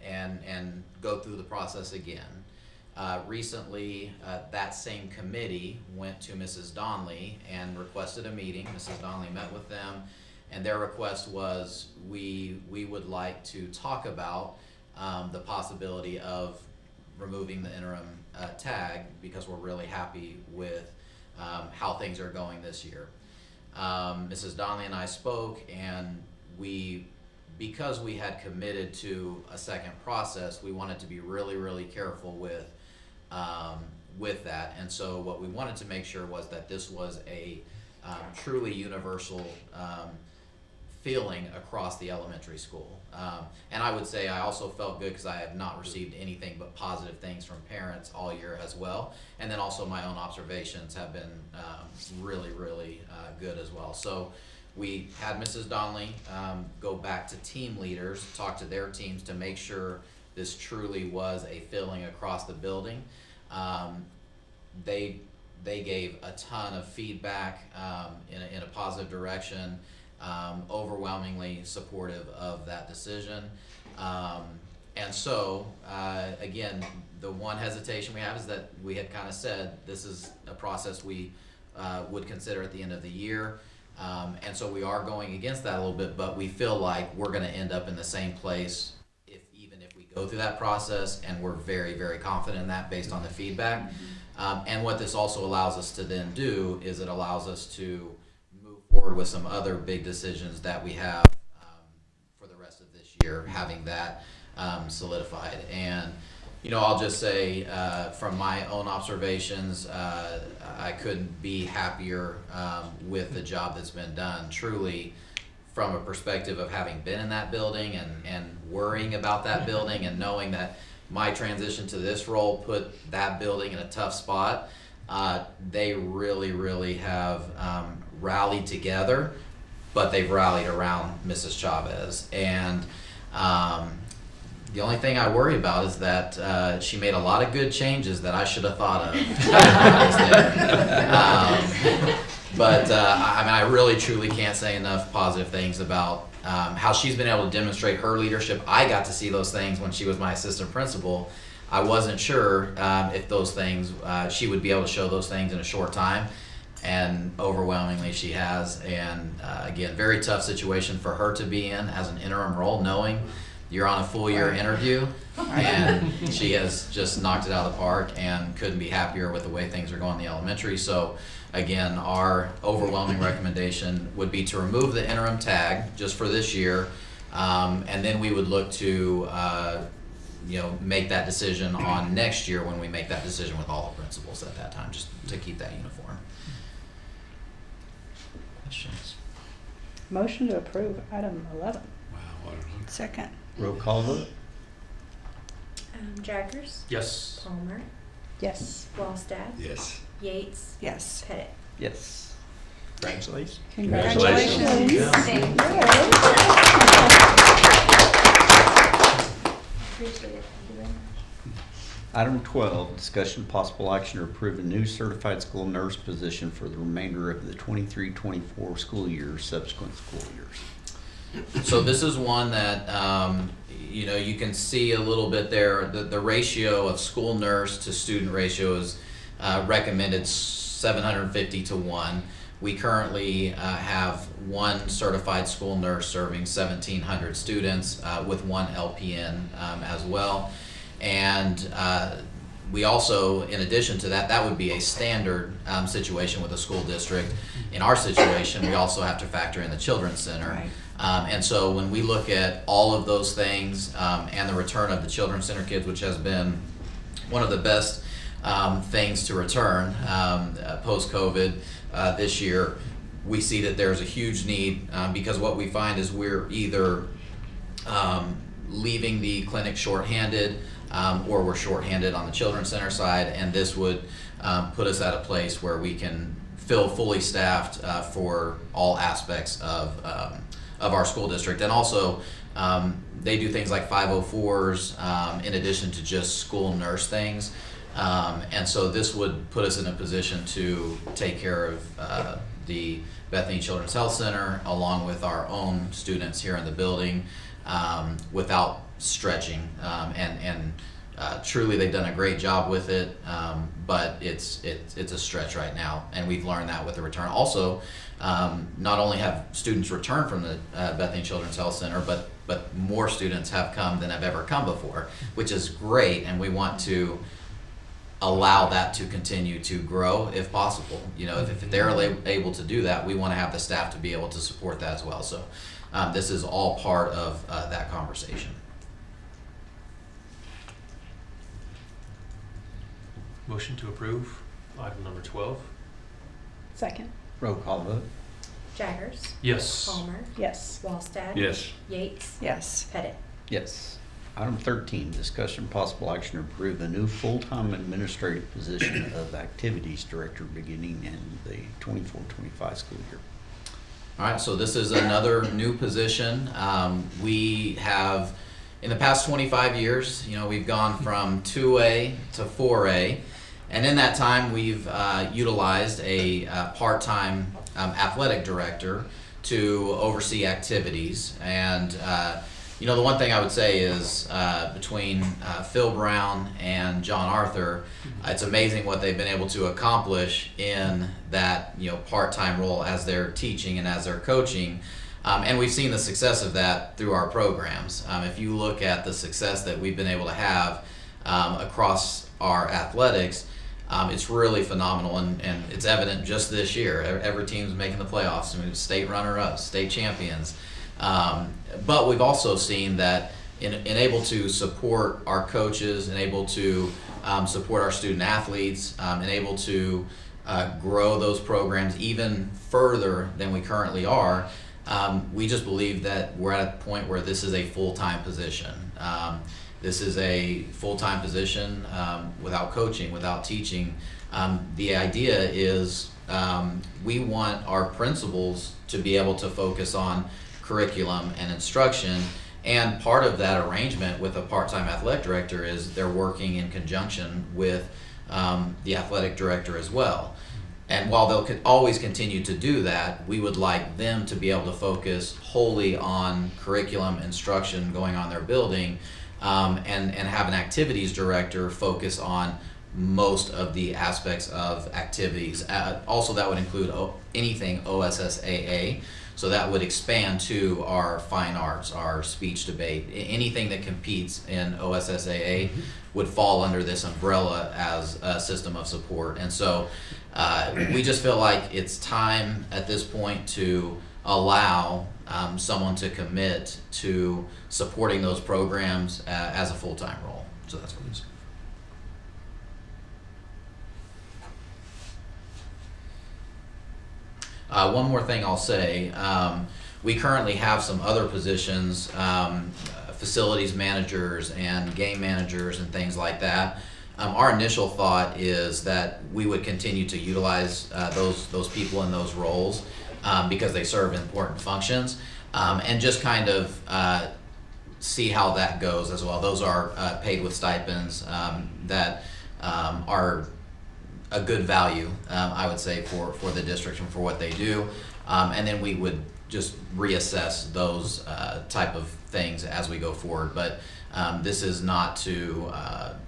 and go through the process again. Recently, that same committee went to Mrs. Donnelly and requested a meeting. Mrs. Donnelly met with them, and their request was we would like to talk about the possibility of removing the interim tag, because we're really happy with how things are going this year. Mrs. Donnelly and I spoke, and because we had committed to a second process, we wanted to be really, really careful with that. And so what we wanted to make sure was that this was a truly universal feeling across the elementary school. And I would say I also felt good because I have not received anything but positive things from parents all year as well. And then also my own observations have been really, really good as well. So we had Mrs. Donnelly go back to team leaders, talk to their teams to make sure this truly was a feeling across the building. They gave a ton of feedback in a positive direction, overwhelmingly supportive of that decision. And so, again, the one hesitation we have is that we had kind of said this is a process we would consider at the end of the year. And so we are going against that a little bit, but we feel like we're going to end up in the same place even if we go through that process, and we're very, very confident in that based on the feedback. And what this also allows us to then do is it allows us to move forward with some other big decisions that we have for the rest of this year, having that solidified. And I'll just say from my own observations, I couldn't be happier with the job that's been done. Truly, from a perspective of having been in that building and worrying about that building, and knowing that my transition to this role put that building in a tough spot, they really, really have rallied together, but they've rallied around Mrs. Chavez. And the only thing I worry about is that she made a lot of good changes that I should have thought of. But I really truly can't say enough positive things about how she's been able to demonstrate her leadership. I got to see those things when she was my assistant principal. I wasn't sure if those things, she would be able to show those things in a short time, and overwhelmingly she has. And again, very tough situation for her to be in as an interim role, knowing you're on a full year interview, and she has just knocked it out of the park, and couldn't be happier with the way things are going in the elementary. So again, our overwhelming recommendation would be to remove the interim tag just for this year, and then we would look to make that decision on next year when we make that decision with all the principals at that time, just to keep that uniform. Questions? Motion to approve item 11. Wow, what a Second. Roll call vote. Jaggers, Yes. Palmer, Yes. Wallstad, Yes. Yates, Yes. Pettit. Yes. Congratulations. Congratulations. Appreciate it. Thank you very much. Item 12, discussion possible action to approve a new certified school nurse position for the remainder of the 23-24 school year, subsequent school years. So this is one that, you know, you can see a little bit there, the ratio of school nurse to student ratio is recommended 750 to 1. We currently have one certified school nurse serving 1,700 students with one LPN as well. And we also, in addition to that, that would be a standard situation with a school district. In our situation, we also have to factor in the Children's Center. Right. And so when we look at all of those things and the return of the Children's Center kids, which has been one of the best things to return post-COVID this year, we see that there's a huge need because what we find is we're either leaving the clinic shorthanded or we're shorthanded on the Children's Center side, and this would put us at a place where we can feel fully staffed for all aspects of our school district. And also, they do things like 504s in addition to just school nurse things. And so this would put us in a position to take care of the Bethany Children's Health Center along with our own students here in the building without stretching. And truly they've done a great job with it, but it's a stretch right now, and we've learned that with the return. Also, not only have students returned from the Bethany Children's Health Center, but more students have come than have ever come before, which is great, and we want to allow that to continue to grow if possible. You know, if they're able to do that, we want to have the staff to be able to support that as well. So this is all part of that conversation. Motion to approve item number 12. Second. Roll call vote. Jaggers, Yes. Palmer, Yes. Wallstad. Yes. Yates, Yes. Pettit. Yes. Item 13, discussion possible action to approve a new full-time administrative position of activities director beginning in the 24-25 school year. All right, so this is another new position. We have, in the past 25 years, you know, we've gone from 2A to 4A, and in that time, we've utilized a part-time athletic director to oversee activities. And you know, the one thing I would say is between Phil Brown and John Arthur, it's amazing what they've been able to accomplish in that, you know, part-time role as they're teaching and as they're coaching. And we've seen the success of that through our programs. If you look at the success that we've been able to have across our athletics, it's really phenomenal, and it's evident just this year. Every team's making the playoffs. I mean, state runner-ups, state champions. But we've also seen that in able to support our coaches and able to support our student athletes and able to grow those programs even further than we currently are, we just believe that we're at a point where this is a full-time position. This is a full-time position without coaching, without teaching. The idea is we want our principals to be able to focus on curriculum and instruction, and part of that arrangement with a part-time athletic director is they're working in conjunction with the athletic director as well. And while they'll always continue to do that, we would like them to be able to focus wholly on curriculum instruction going on their building, and have an activities director focus on most of the aspects of activities. Also, that would include anything OSSAA. So that would expand to our fine arts, our speech debate, anything that competes in OSSAA would fall under this umbrella as a system of support. And so we just feel like it's time at this point to allow someone to commit to supporting those programs as a full-time role. So that's what it is. One more thing I'll say, we currently have some other positions, facilities managers and game managers and things like that, Our initial thought is that we would continue to utilize those people in those roles because they serve important functions, and just kind of see how that goes as well. Those are paid with stipends that are a good value, I would say, for the district and for what they do. And then we would just reassess those type of things as we go forward. But this is not to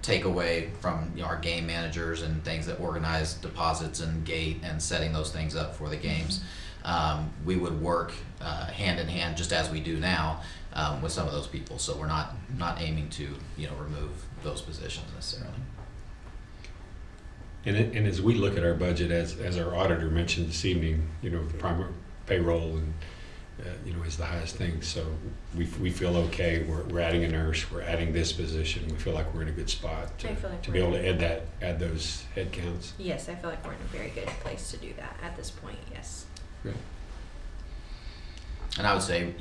take away from our game managers and things that organize deposits and gate and setting those things up for the games. We would work hand in hand, just as we do now, with some of those people. So we're not aiming to remove those positions necessarily. And as we look at our budget, as our auditor mentioned this evening, the primary payroll and is the highest thing. So we feel okay. We're adding a nurse. We're adding this position. We feel like we're in a good spot to be able to add those head counts. Yes, I feel like we're in a very good place to do that at this point. Yes. Great. And I would say,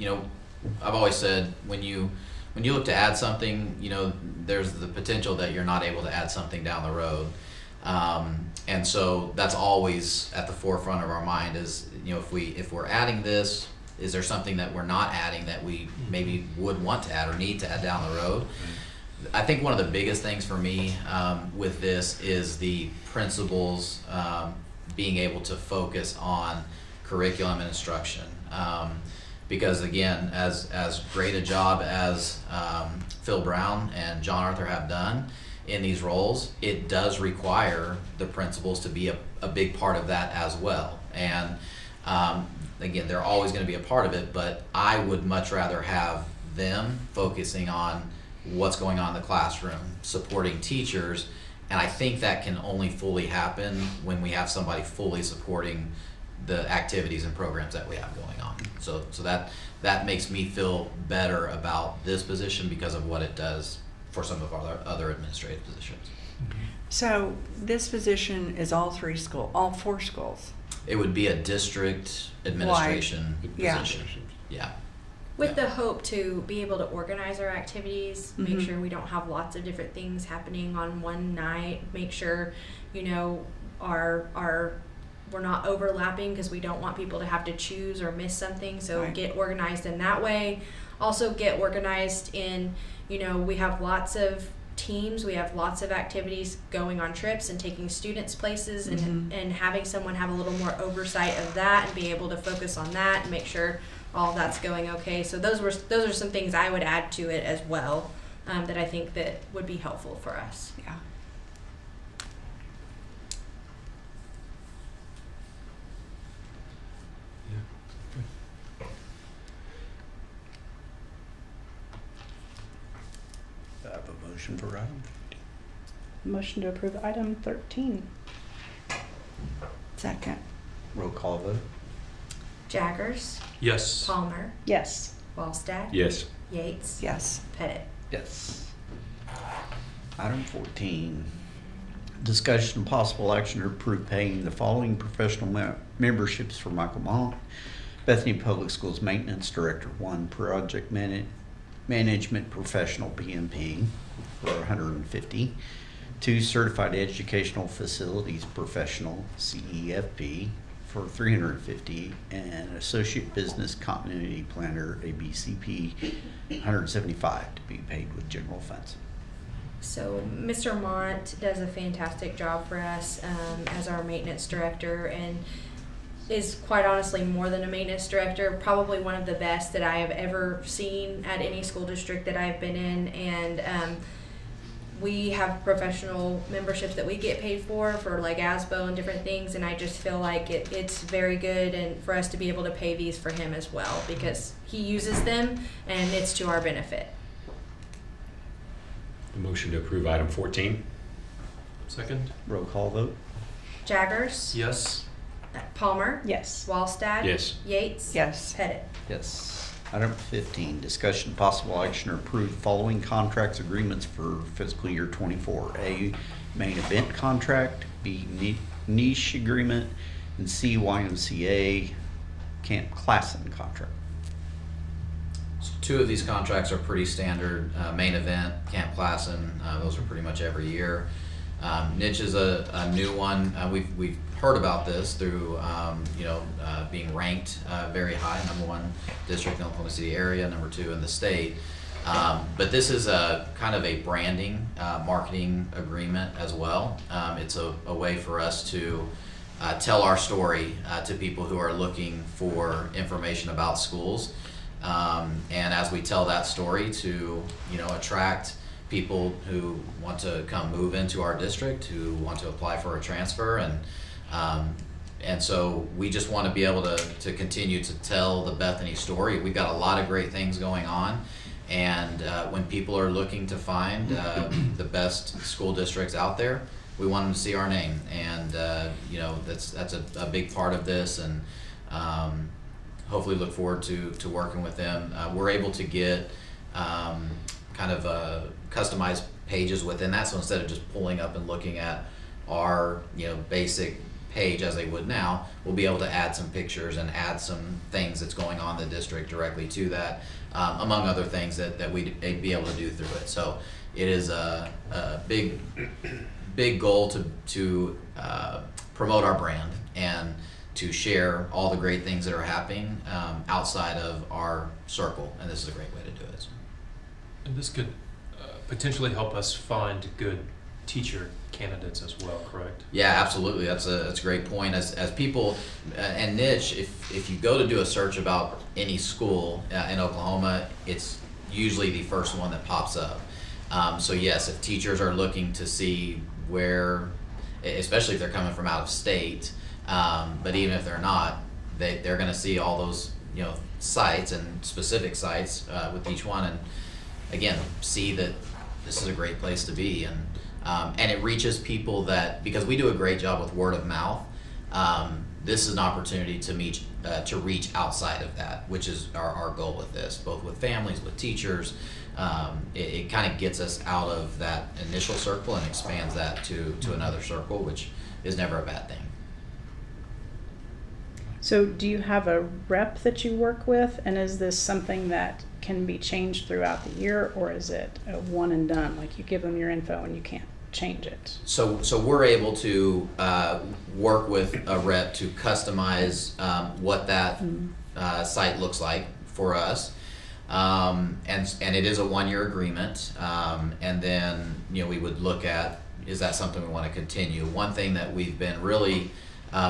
I've always said when you look to add something, there's the potential that you're not able to add something down the road. And so that's always at the forefront of our mind is, if we're adding this, is there something that we're not adding that we maybe would want to add or need to add down the road? I think one of the biggest things for me with this is the principals being able to focus on curriculum and instruction. Because again, as great a job as Phil Brown and John Arthur have done in these roles, it does require the principals to be a big part of that as well. And again, they're always going to be a part of it, but I would much rather have them focusing on what's going on in the classroom, supporting teachers, and I think that can only fully happen when we have somebody fully supporting the activities and programs that we have going on. So that makes me feel better about this position because of what it does for some of our other administrative positions. So this position is all four schools? It would be a district administration Yeah. position. Yeah. With the hope to be able to organize our activities, make Mhm. sure we don't have lots of different things happening on one night, make sure, we're not overlapping because we don't want people to have to choose or miss something. So Right. get organized in that way. Also get organized in, we have lots of teams, we have lots of activities going on trips and taking students places and having someone have a little more oversight of that and be able to focus on that and make sure all that's going okay. So those are some things I would add to it as well, that I think that would be helpful for us. Yeah. I have a motion for item. Motion to approve item 13. Second. Roll call vote. Jaggers, Yes. Palmer, Yes. Wallstad, Yes. Yates, Yes. Pettit. Yes. Item 14, discussion and possible action to approve paying the following professional memberships for Michael Monk, Bethany Public Schools Maintenance Director 1, Project Management Professional PMP for $150, 2 Certified Educational Facilities Professional CEFP for $350, and Associate Business Continuity Planner ABCP $175 to be paid with general funds. So Mr. Mont does a fantastic job for us as our maintenance director and is quite honestly more than a maintenance director, probably one of the best that I have ever seen at any school district that I've been in. And we have professional memberships that we get paid for like ASBO and different things, and I just feel like it's very good and for us to be able to pay these for him as well because he uses them and it's to our benefit. A motion to approve item 14. Second? Roll call vote. Jaggers, Yes. Palmer, Yes. Wallstad, Yes. Yates, Yes. Pettit. Yes. Item 15, discussion possible action to approve the following contracts agreements for fiscal year 24. A, main event contract, B, niche agreement, and C, YMCA Camp Klassen contract. So 2 of these contracts are pretty standard. Main event, Camp Klassen, those are pretty much every year. Niche is a new one. We've heard about this through, being ranked very high, #1 district in the Oklahoma City area, #2 in the state. But this is a kind of a branding, marketing agreement as well. It's a way for us to tell our story to people who are looking for information about schools. And as we tell that story to, attract people who want to come move into our district, who want to apply for a transfer, and so we just want to be able to continue to tell the Bethany story. We've got a lot of great things going on, and when people are looking to find the best school districts out there, we want them to see our name, and that's a big part of this, and hopefully look forward to working with them. We're able to get kind of customized pages within that, so instead of just pulling up and looking at our basic page as they would now, we'll be able to add some pictures and add some things that's going on in the district directly to that, among other things that we'd be able to do through it. So it is a big goal to promote our brand and to share all the great things that are happening outside of our circle, and this is a great way to do it. And this could potentially help us find good teacher candidates as well, correct? Yeah, absolutely. That's a great point. As people and Niche, if you go to do a search about any school in Oklahoma, it's usually the first one that pops up. So yes, if teachers are looking to see where, especially if they're coming from out of state, but even if they're not, they're going to see all those sites and specific sites with each one, and again see that this is a great place to be, and it reaches people that, because we do a great job with word of mouth, this is an opportunity to reach outside of that, which is our goal with this, both with families, with teachers. It kind of gets us out of that initial circle and expands that to another circle, which is never a bad thing. So do you have a rep that you work with, and is this something that can be changed throughout the year, or is it a one and done, like you give them your info and you can't change it? So we're able to work with a rep to customize what that site looks like for us, and it is a 1-year agreement, and then we would look at, is that something we want to continue? One thing that we've been really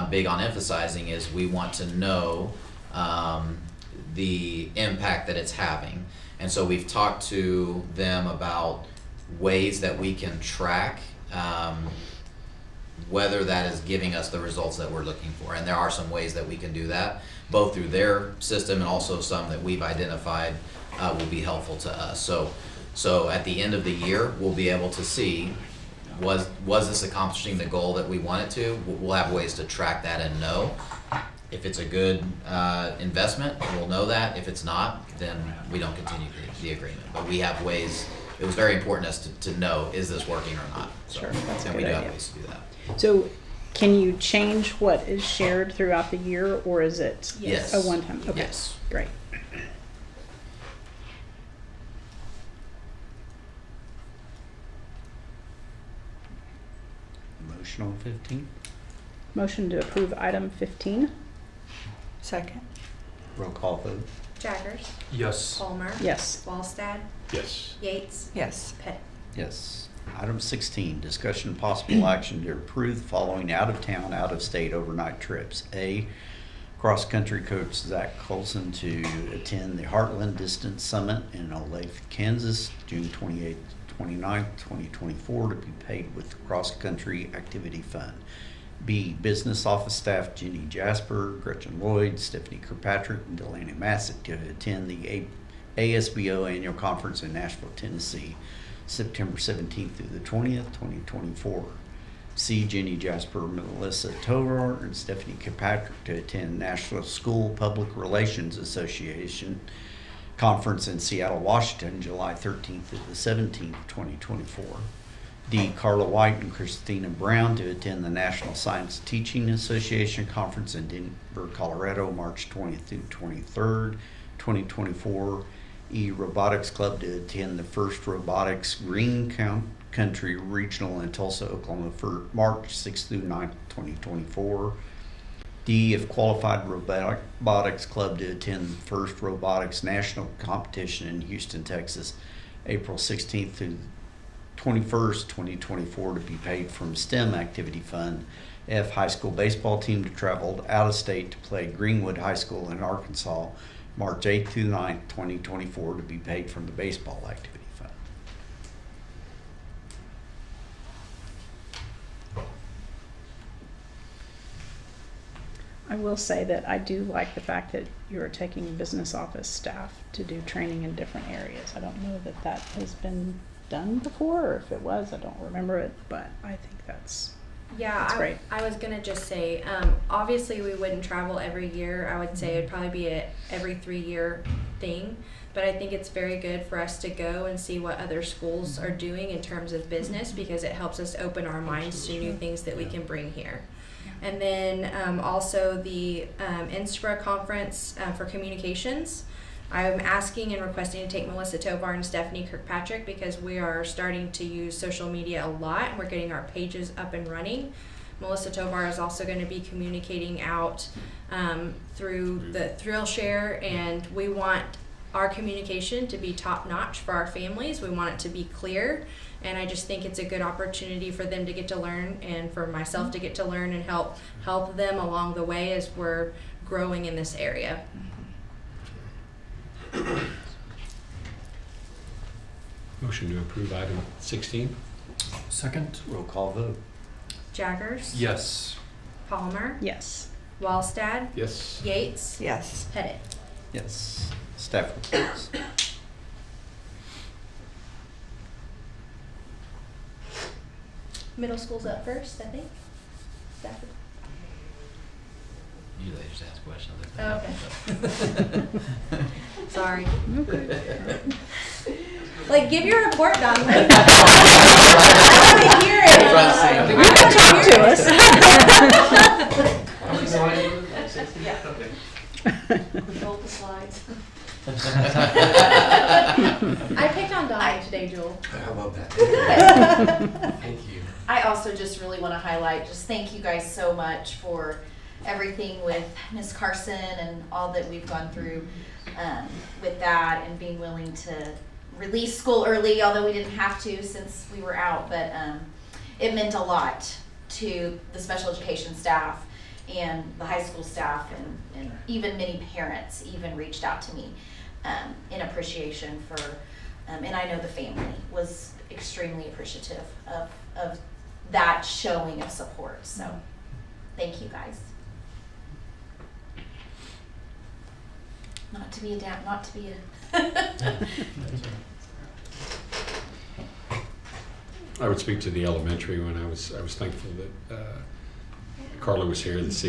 big on emphasizing is we want to know the impact that it's having, and so we've talked to them about ways that we can track whether that is giving us the results that we're looking for, and there are some ways that we can do that, both through their system and also some that we've identified will be helpful to us. So at the end of the year, we'll be able to see, was this accomplishing the goal that we want it to? We'll have ways to track that and know. If it's a good investment, we'll know that. If it's not, then we don't continue the agreement. But we have ways. It was very important to us to know, is this working or not? So, Sure, that's a and good we do idea. have ways to do that. So can you change what is shared throughout the year, or is it Yes. a one-time? Okay, Yes. great. Motion on 15. Motion to approve item 15? Second. Roll call vote. Jaggers, Yes. Palmer, Yes. Wallstad, Yes. Yates, Yes. Pettit. Yes. Item 16, discussion and possible action to approve the following out-of-town, out-of-state overnight trips. A, cross-country coach Zach Colson to attend the Heartland Distance Summit in Olathe, Kansas, June 28th, 29th, 2024, to be paid with the cross-country activity fund. B, business office staff Jenny Jasper, Gretchen Lloyd, Stephanie Kirkpatrick, and Delaney Massick to attend the ASBO annual conference in Nashville, Tennessee, September 17th through the 20th, 2024. C, Jenny Jasper, Melissa Tovar, and Stephanie Kirkpatrick to attend National School Public Relations Association conference in Seattle, Washington, July 13th through the 17th, 2024. D, Carla White and Christina Brown to attend the National Science Teaching Association conference in Denver, Colorado, March 20th through 23rd, 2024. Robotics Club to attend the first Robotics Green Country Regional in Tulsa, Oklahoma for March 6th through 9th, 2024. D, if qualified, Robotics Club to attend the first Robotics National Competition in Houston, Texas, April 16th through 21st, 2024, to be paid from STEM Activity Fund. F, high school baseball team to travel out of state to play Greenwood High School in Arkansas, March 8th through 9th, 2024, to be paid from the baseball activity fund. I will say that I do like the fact that you're taking business office staff to do training in different areas. I don't know that that has been done before, or if it was, I don't remember it, but I think that's great. I was gonna just say, obviously we wouldn't travel every year. I would say it'd probably be a every 3-year thing. But I think it's very good for us to go and see what other schools are doing in terms of business, because it helps us open our minds to new things that we can bring here. And then also the INSPRA conference for communications. I'm asking and requesting to take Melissa Tovar and Stephanie Kirkpatrick, because we are starting to use social media a lot and we're getting our pages up and running. Melissa Tovar is also going to be communicating out through the Thrill Share, and we want our communication to be top notch for our families. We want it to be clear, and I just think it's a good opportunity for them to get to learn, and for myself to get to learn and help them along the way as we're growing in this area. Motion to approve item 16. Second? Roll call vote. Jaggers. Yes. Palmer. Yes. Wallstad. Yes. Yates. Yes. Pettit. Yes. Staff reports. Middle school's up first, I think. Stafford. Usually I just ask questions. Oh, okay. Sorry. Like, give your report, Don. I want to hear it. Control the slides. I picked on Don today, Jewel. I love that. Thank you. I also just really want to highlight, just thank you guys so much for everything with Miss Carson and all that we've gone through with that, and being willing to release school early, although we didn't have to since we were out, but it meant a lot to the special education staff and the high school staff, and even many parents even reached out to me in appreciation for, and I know the family was extremely appreciative of that showing of support. So thank you guys. Not to be a I would speak to the elementary one. I was thankful that Carla was here this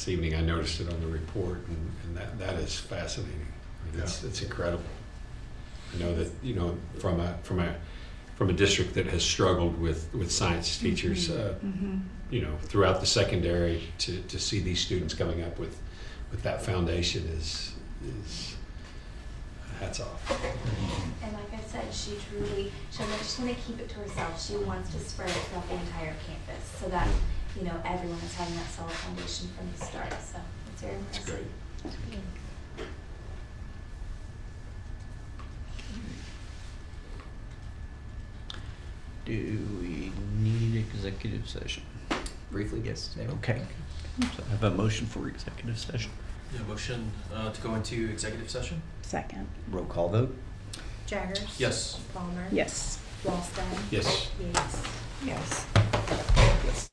evening. I noticed it on the report, and that is fascinating. I mean, it's incredible. I know that, you know, from a district that has struggled with science teachers, you know, throughout the secondary, to see these students coming up with that foundation is hats off. And like I said, she doesn't just want to keep it to herself. She wants to spread it throughout the entire campus, so that, you know, everyone is having that solid foundation from the start. So it's very impressive. It's great. Do we need executive session? Briefly, yes. Okay. So I have a motion for executive session. Yeah, motion to go into executive session? Second. Roll call vote. Jaggers. Yes. Palmer. Yes. Wallstad. Yes. Yates. Yes. Yes.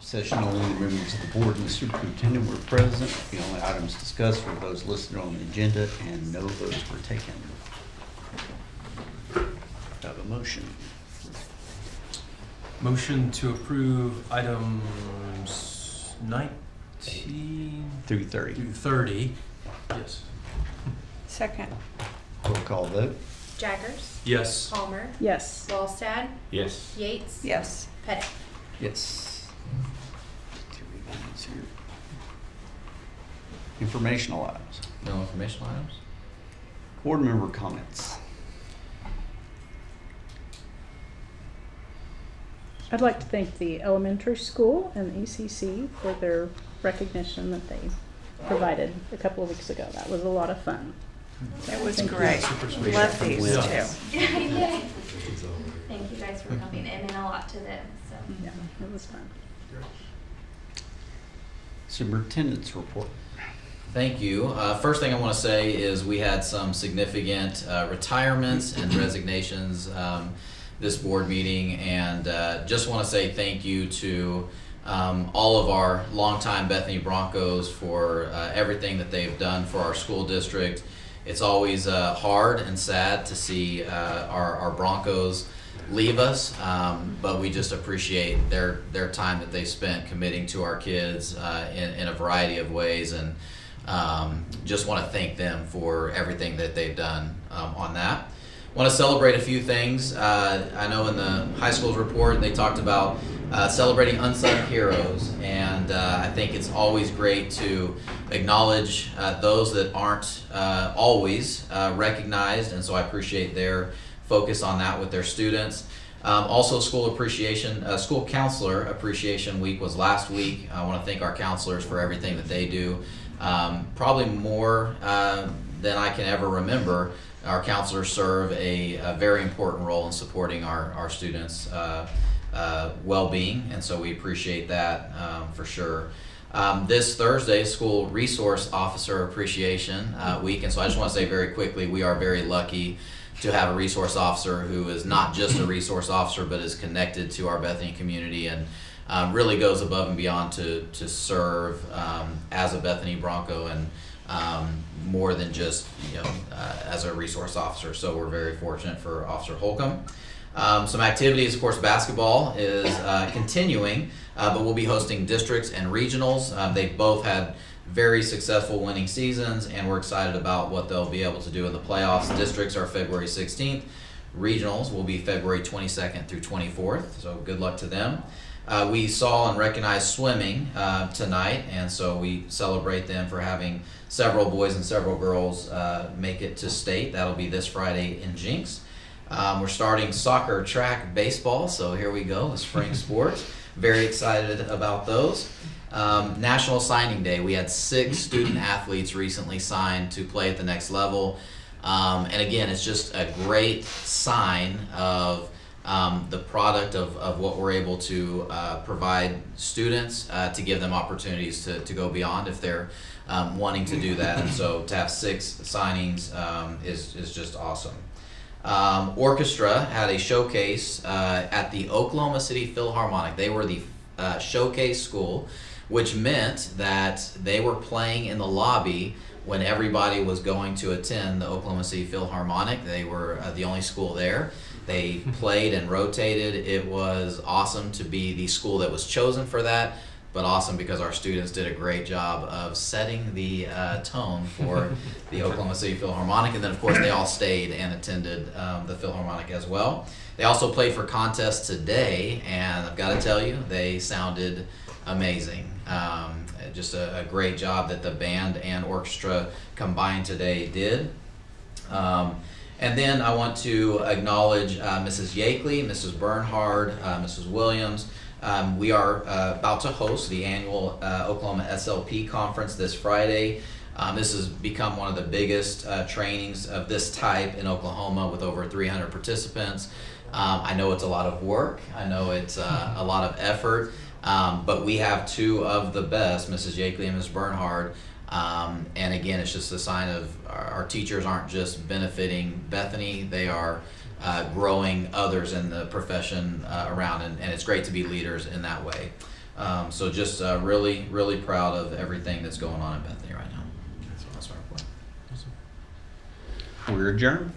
session, only the members of the board and the superintendent were present. The only items discussed were those listed on the agenda, and no votes were taken. Have a motion. Motion to approve items 19 through 30. through 30. Yes. Second. Roll call vote. Jaggers, Yes. Palmer, Yes. Wallstad, Yes. Yates, Yes. Pettit. Yes. Informational items. No informational items? Board member comments. I'd like to thank the elementary school and the ECC for their recognition that they provided a couple of weeks ago. That was a lot of fun. It was Thank you. great. Super sweet. Love these Yeah. too. Yay. Thank you guys for coming. It meant a lot to them, so. Yeah, it was fun. Superintendent's report. Thank you. First thing I want to say is we had some significant retirements and resignations this board meeting, and just want to say thank you to all of our longtime Bethany Broncos for everything that they've done for our school district. It's always hard and sad to see our Broncos leave us, but we just appreciate their time that they spent committing to our kids in a variety of ways, and just want to thank them for everything that they've done on that. Want to celebrate a few things. I know in the high school's report they talked about celebrating unsung heroes, and I think it's always great to acknowledge those that aren't always recognized, and so I appreciate their focus on that with their students. Also, school counselor appreciation week was last week. I want to thank our counselors for everything that they do. Probably more than I can ever remember, our counselors serve a very important role in supporting our students' well-being, and so we appreciate that for sure. This Thursday, School Resource Officer Appreciation Week, and so I just want to say very quickly, we are very lucky to have a resource officer who is not just a resource officer, but is connected to our Bethany community, and really goes above and beyond to serve as a Bethany Bronco, and more than just as a resource officer. So we're very fortunate for Officer Holcomb. Some activities, of course, basketball is continuing, but we'll be hosting districts and regionals. They've both had very successful winning seasons, and we're excited about what they'll be able to do in the playoffs. Districts are February 16th. Regionals will be February 22nd through 24th, so good luck to them. We saw and recognized swimming tonight, and so we celebrate them for having several boys and several girls make it to state. That'll be this Friday in Jinx. We're starting soccer, track, baseball, so here we go, the spring sports. Very excited about those. National Signing Day. We had 6 student athletes recently signed to play at the next level. And again, it's just a great sign of the product of what we're able to provide students to give them opportunities to go beyond if they're wanting to do that. And so to have 6 signings is just awesome. Orchestra had a showcase at the Oklahoma City Philharmonic. They were the showcase school, which meant that they were playing in the lobby when everybody was going to attend the Oklahoma City Philharmonic. They were the only school there. They played and rotated. It was awesome to be the school that was chosen for that, but awesome because our students did a great job of setting the tone for the Oklahoma City Philharmonic, and then of course they all stayed and attended the Philharmonic as well. They also played for contests today, and I've got to tell you, they sounded amazing. Just a great job that the band and orchestra combined today did. And then I want to acknowledge Mrs. Yakeley, Mrs. Bernhard, Mrs. Williams. We are about to host the annual Oklahoma SLP conference this Friday. This has become one of the biggest trainings of this type in Oklahoma with over 300 participants. I know it's a lot of work. I know it's a lot of effort. But we have 2 of the best, Mrs. Yakeley and Ms. Bernhard. And again, it's just a sign of our teachers aren't just benefiting Bethany, they are growing others in the profession around, and it's great to be leaders in that way. So just really, really proud of everything that's going on in Bethany right now. That's my report. We're adjourned.